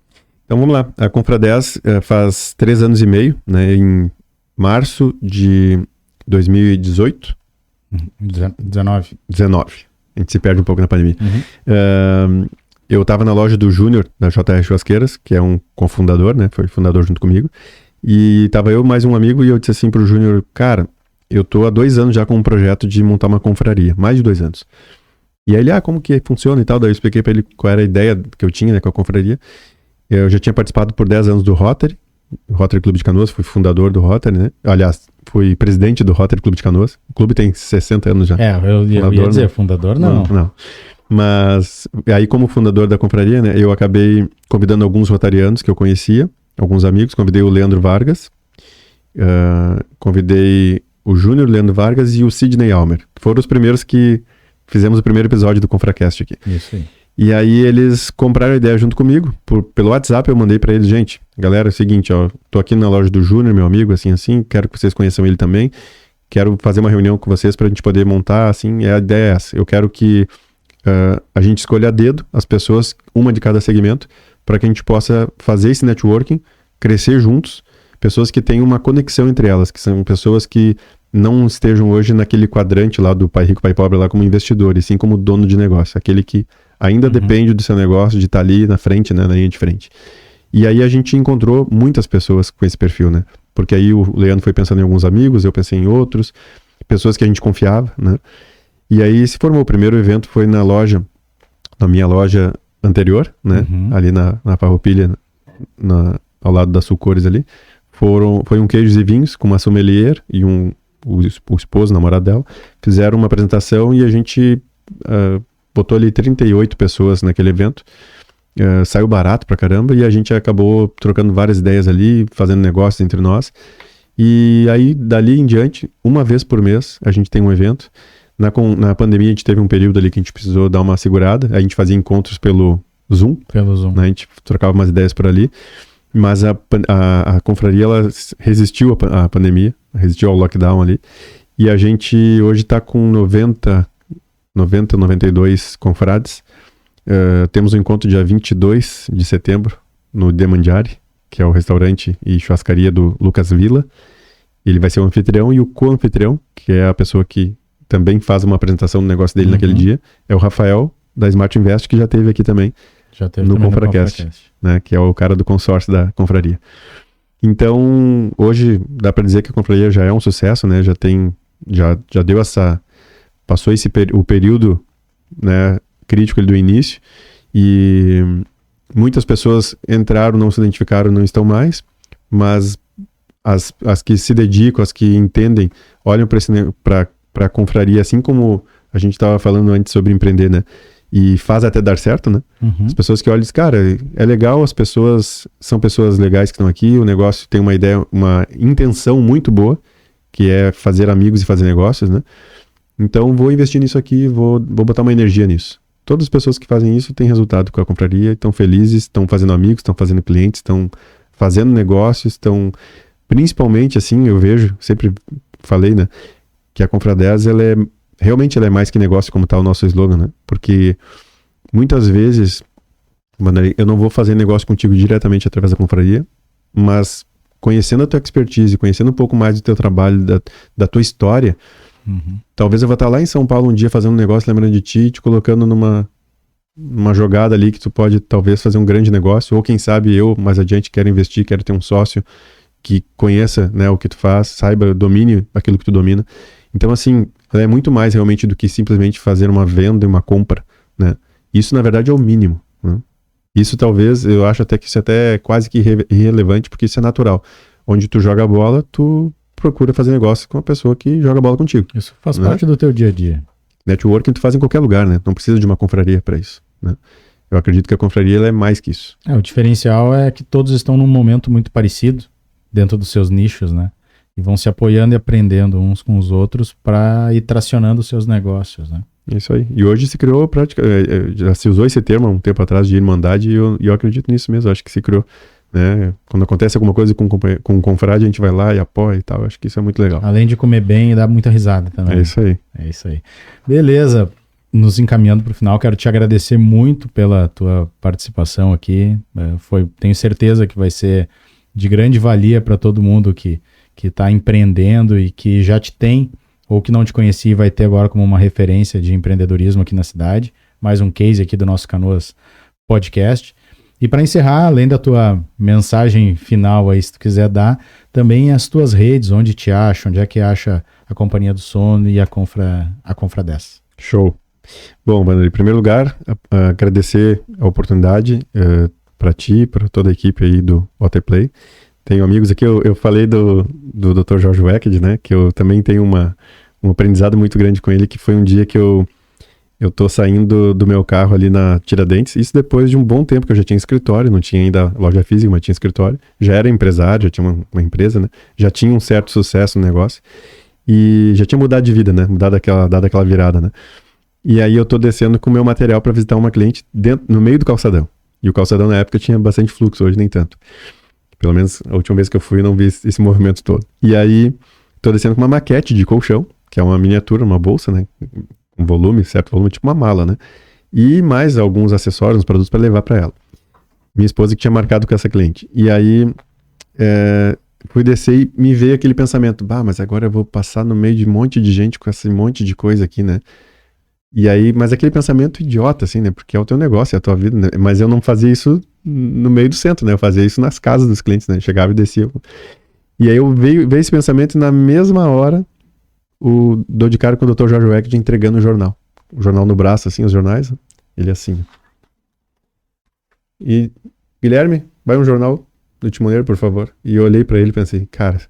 Então vamos lá. A Confra10 faz 3 anos e meio, né? Em março de 2018. 19. A gente se perde um pouco na pandemia. Eu estava na loja do Júnior, da JR Churrasqueiras, que é um cofundador, né? Foi fundador junto comigo. E tava eu mais um amigo e eu disse assim pro Júnior, cara, eu tô há 2 anos já com um projeto de montar uma confraria, mais de 2 anos. E aí ele, como que funciona e tal, daí eu expliquei pra ele qual era a ideia que eu tinha, né, com a confraria. Eu já tinha participado por 10 anos do Rotary Clube de Canoas, fui fundador do Rotary, né? Aliás, fui presidente do Rotary Clube de Canoas. O clube tem 60 anos já. Eu ia dizer, fundador não. Não. Mas aí como fundador da confraria, né, eu acabei convidando alguns rotarianos que eu conhecia, alguns amigos, convidei o Leandro Vargas, convidei o Júnior Leandro Vargas e o Sidney Almer, que foram os primeiros que fizemos o primeiro episódio do ConfraCast aqui. Isso aí. E aí eles compraram a ideia junto comigo, pelo WhatsApp eu mandei pra eles, gente, galera, é o seguinte, ó, tô aqui na loja do Júnior, meu amigo, assim, quero que vocês conheçam ele também, quero fazer uma reunião com vocês pra gente poder montar, assim, a ideia é essa, eu quero que a gente escolha a dedo as pessoas, uma de cada segmento, para que a gente possa fazer esse networking, crescer juntos, pessoas que tenham uma conexão entre elas, que são pessoas que não estejam hoje naquele quadrante lá do pai rico, pai pobre, lá como investidor, e sim como dono de negócio, aquele que ainda depende do seu negócio, de estar ali na frente, né, na linha de frente. E aí a gente encontrou muitas pessoas com esse perfil, né, porque aí o Leandro foi pensando em alguns amigos, eu pensei em outros, pessoas que a gente confiava, né, e aí se formou. O primeiro evento foi na minha loja anterior, né, ali na Farroupilha, ao lado da Sulcores ali. Foi um queijos e vinhos com uma sommelier e o esposo, o namorado dela, fizeram uma apresentação e a gente botou ali 38 pessoas naquele evento. saiu barato pra caramba e a gente acabou trocando várias ideias ali, fazendo negócios entre nós. E aí, dali em diante, uma vez por mês, a gente tem um evento. Na pandemia, a gente teve um período ali que a gente precisou dar uma segurada. A gente fazia encontros pelo Zoom. Né? A gente trocava umas ideias por ali. Mas a confraria, ela resistiu à pandemia, resistiu ao lockdown ali. E a gente hoje está com 92 confrades. Temos um encontro dia 22 de setembro no Demandiari, que é o restaurante e churrascaria do Lucas Villa. Ele vai ser o anfitrião e o co-anfitrião, que é a pessoa que também faz uma apresentação do negócio dele naquele dia, é o Rafael, da Smart Invest, que já teve aqui também, no ConfraCast, né, que é o cara do consórcio da confraria. Então, hoje, dá para dizer que a confraria já é um sucesso, né, já deu passou o período, né, crítico ali do início, e muitas pessoas entraram, não se identificaram, não estão mais, mas as que se dedicam, as que entendem, olham para a confraria, assim como a gente estava falando antes sobre empreender, né? E faz até dar certo, né? As pessoas que olham e dizem, cara, é legal, as pessoas são pessoas legais que estão aqui, o negócio tem uma ideia, uma intenção muito boa, que é fazer amigos e fazer negócios, né? Então, vou investir nisso aqui, vou botar uma energia nisso. Todas as pessoas que fazem isso têm resultado com a confraria, estão felizes, estão fazendo amigos, estão fazendo clientes, estão fazendo negócios, estão... Principalmente, assim, eu vejo, sempre falei, né, que a Confradez, realmente ela é mais que negócio, como tá o nosso slogan, né? Porque muitas vezes, eu não vou fazer negócio contigo diretamente através da confraria, mas conhecendo a tua expertise, conhecendo um pouco mais do teu trabalho, da tua história, talvez eu vou estar lá em São Paulo um dia fazendo um negócio, lembrando de ti, te colocando numa jogada ali que tu pode talvez fazer um grande negócio, ou quem sabe eu mais adiante quero investir, quero ter um sócio que conheça, né, o que tu faz, saiba, domine aquilo que tu domina. Então, assim, ela é muito mais realmente do que simplesmente fazer uma venda e uma compra, né? Isso, na verdade, é o mínimo, né? Isso talvez, eu acho até que isso é quase que irrelevante, porque isso é natural. Onde tu joga a bola, tu procura fazer negócio com a pessoa que joga bola contigo. Isso faz parte do teu dia a dia. Networking tu faz em qualquer lugar, né? Não precisa de uma confraria para isso, né? Eu acredito que a confraria ela é mais que isso. O diferencial é que todos estão num momento muito parecido, dentro dos seus nichos, né? E vão se apoiando e aprendendo uns com os outros para ir tracionando os seus negócios, né? Isso aí. E hoje se criou já se usou esse termo há um tempo atrás de irmandade e eu acredito nisso mesmo. Acho que se criou, né? Quando acontece alguma coisa com um confrade, a gente vai lá e apoia e tal. Acho que isso é muito legal. Além de comer bem e dar muita risada também. É isso aí. É isso aí. Beleza. Nos encaminhando para o final, quero te agradecer muito pela tua participação aqui. Tenho certeza que vai ser de grande valia para todo mundo que está empreendendo e que já te tem, ou que não te conhecia e vai ter agora como uma referência de empreendedorismo aqui na cidade. Mais um case aqui do nosso Canoas Podcast. E para encerrar, além da tua mensagem final aí, se tu quiser dar, também as tuas redes, onde te acha, onde é que acha a Companhia do Sono e a Confradez. Show. Bom, Wander, em primeiro lugar, agradecer a oportunidade para ti, para toda a equipe aí do OTPlay. Tenho amigos aqui, eu falei do Dr. Jorge Wecked, né, que eu também tenho um aprendizado muito grande com ele, que foi um dia que eu tô saindo do meu carro ali na Tiradentes, isso depois de um bom tempo que eu já tinha escritório, não tinha ainda loja física, mas tinha escritório, já era empresário, já tinha uma empresa, né, já tinha um certo sucesso no negócio, e já tinha mudado de vida, né, dado aquela virada, né. E aí eu tô descendo com o meu material para visitar uma cliente no meio do calçadão. E o calçadão na época tinha bastante fluxo, hoje nem tanto. Pelo menos a última vez que eu fui, eu não vi esse movimento todo. E aí, tô descendo com uma maquete de colchão, que é uma miniatura, uma bolsa, né? Um volume, certo volume, tipo uma mala, né? E mais alguns acessórios, uns produtos para levar para ela. Minha esposa que tinha marcado com essa cliente. E aí, fui descer e me veio aquele pensamento, mas agora eu vou passar no meio de um monte de gente com esse monte de coisa aqui, né? E aí, mas aquele pensamento idiota, assim, né? Porque é o teu negócio, é a tua vida, né? Mas eu não fazia isso no meio do centro, né? Eu fazia isso nas casas dos clientes, né? Chegava e descia. E aí veio esse pensamento e na mesma hora, dou de cara com o Dr. Jorge Wecked entregando o jornal. O jornal no braço, assim, os jornais. Ele assim. E, Guilherme, vai um jornal do Timoneiro, por favor. E eu olhei pra ele e pensei, cara,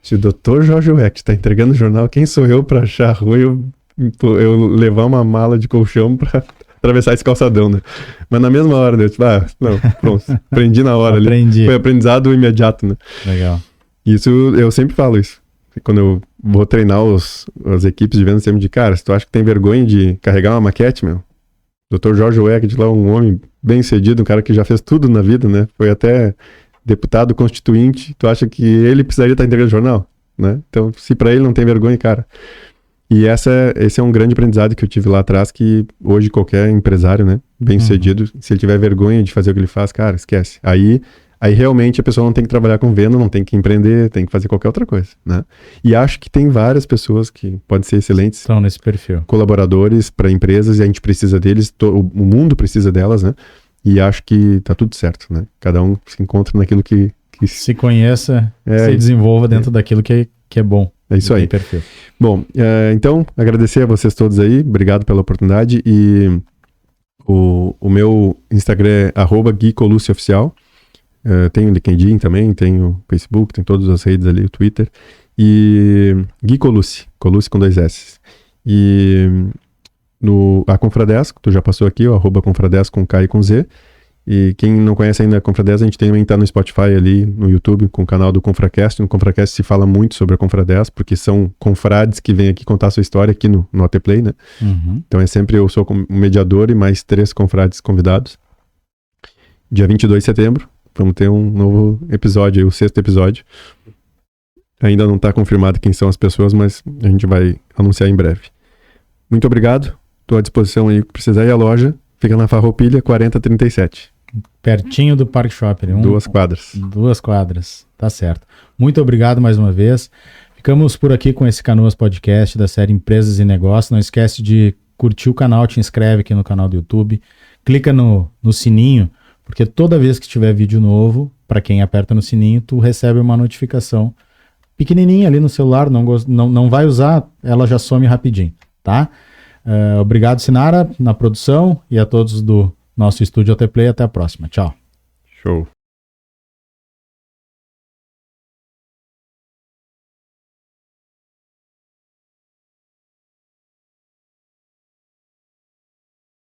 se o Dr. Jorge Wecked tá entregando o jornal, quem sou eu pra achar ruim eu levar uma mala de colchão pra atravessar esse calçadão, né? Mas na mesma hora, né? Eu, tipo, não, pronto, aprendi na hora Aprendi. ali. Foi aprendizado imediato, né? Legal. Isso, eu sempre falo isso. Quando eu vou treinar as equipes de venda, sempre de cara, se tu acha que tem vergonha de carregar uma maquete, meu, Dr. Jorge Weck, lá, um homem bem sucedido, um cara que já fez tudo na vida, né? Foi até deputado constituinte. Tu acha que ele precisaria estar entregando jornal, né? Então, se pra ele não tem vergonha, cara. E esse é um grande aprendizado que eu tive lá atrás, que hoje qualquer empresário, né, bem sucedido, se ele tiver vergonha de fazer o que ele faz, cara, esquece. Aí realmente a pessoa não tem que trabalhar com venda, não tem que empreender, tem que fazer qualquer outra coisa, né? E acho que tem várias pessoas que podem ser excelentes. Estão nesse perfil. Colaboradores para empresas, e a gente precisa deles, o mundo precisa delas, né? E acho que tá tudo certo, né? Cada um se encontra naquilo que se conheça, se desenvolva dentro daquilo que é bom. É isso aí. Perfil. Bom, então, agradecer a vocês todos aí, obrigado pela oportunidade, e o meu Instagram é @GuiColucci_oficial. Tenho o LinkedIn também, tenho o Facebook, tem todas as redes ali, o Twitter. E Gui Colucci, Colucci com 2 S. E a Confradesc, tu já passou aqui, o @Confradesc com K e com Z. E quem não conhece ainda a Confradesc, a gente também tá no Spotify ali, no YouTube, com o canal do Confracast. No Confracast se fala muito sobre a Confradesc, porque são confrades que vêm aqui contar a sua história aqui no ATPlay, né? Uhum. Então eu sou o mediador e mais 3 confrades convidados. Dia 22 de setembro. Vamos ter um novo episódio, o 6º episódio. Ainda não está confirmado quem são as pessoas, mas a gente vai anunciar em breve. Muito obrigado. Estou à disposição aí, se precisar ir à loja. Fica na Farroupilha 4037. Pertinho do Parque Shopping. 2 quadras. 2 quadras, tá certo. Muito obrigado mais uma vez. Ficamos por aqui com esse Canoas Podcast da série Empresas e Negócios. Não esquece de curtir o canal, te inscreve aqui no canal do YouTube. Clica no sininho, porque toda vez que tiver vídeo novo, para quem aperta no sininho, tu recebe uma notificação pequenininha ali no celular, não vai usar, ela já some rapidinho, tá? Obrigado, Sinara, na produção, e a todos do nosso estúdio ATPlay. Até a próxima. Tchau. Show.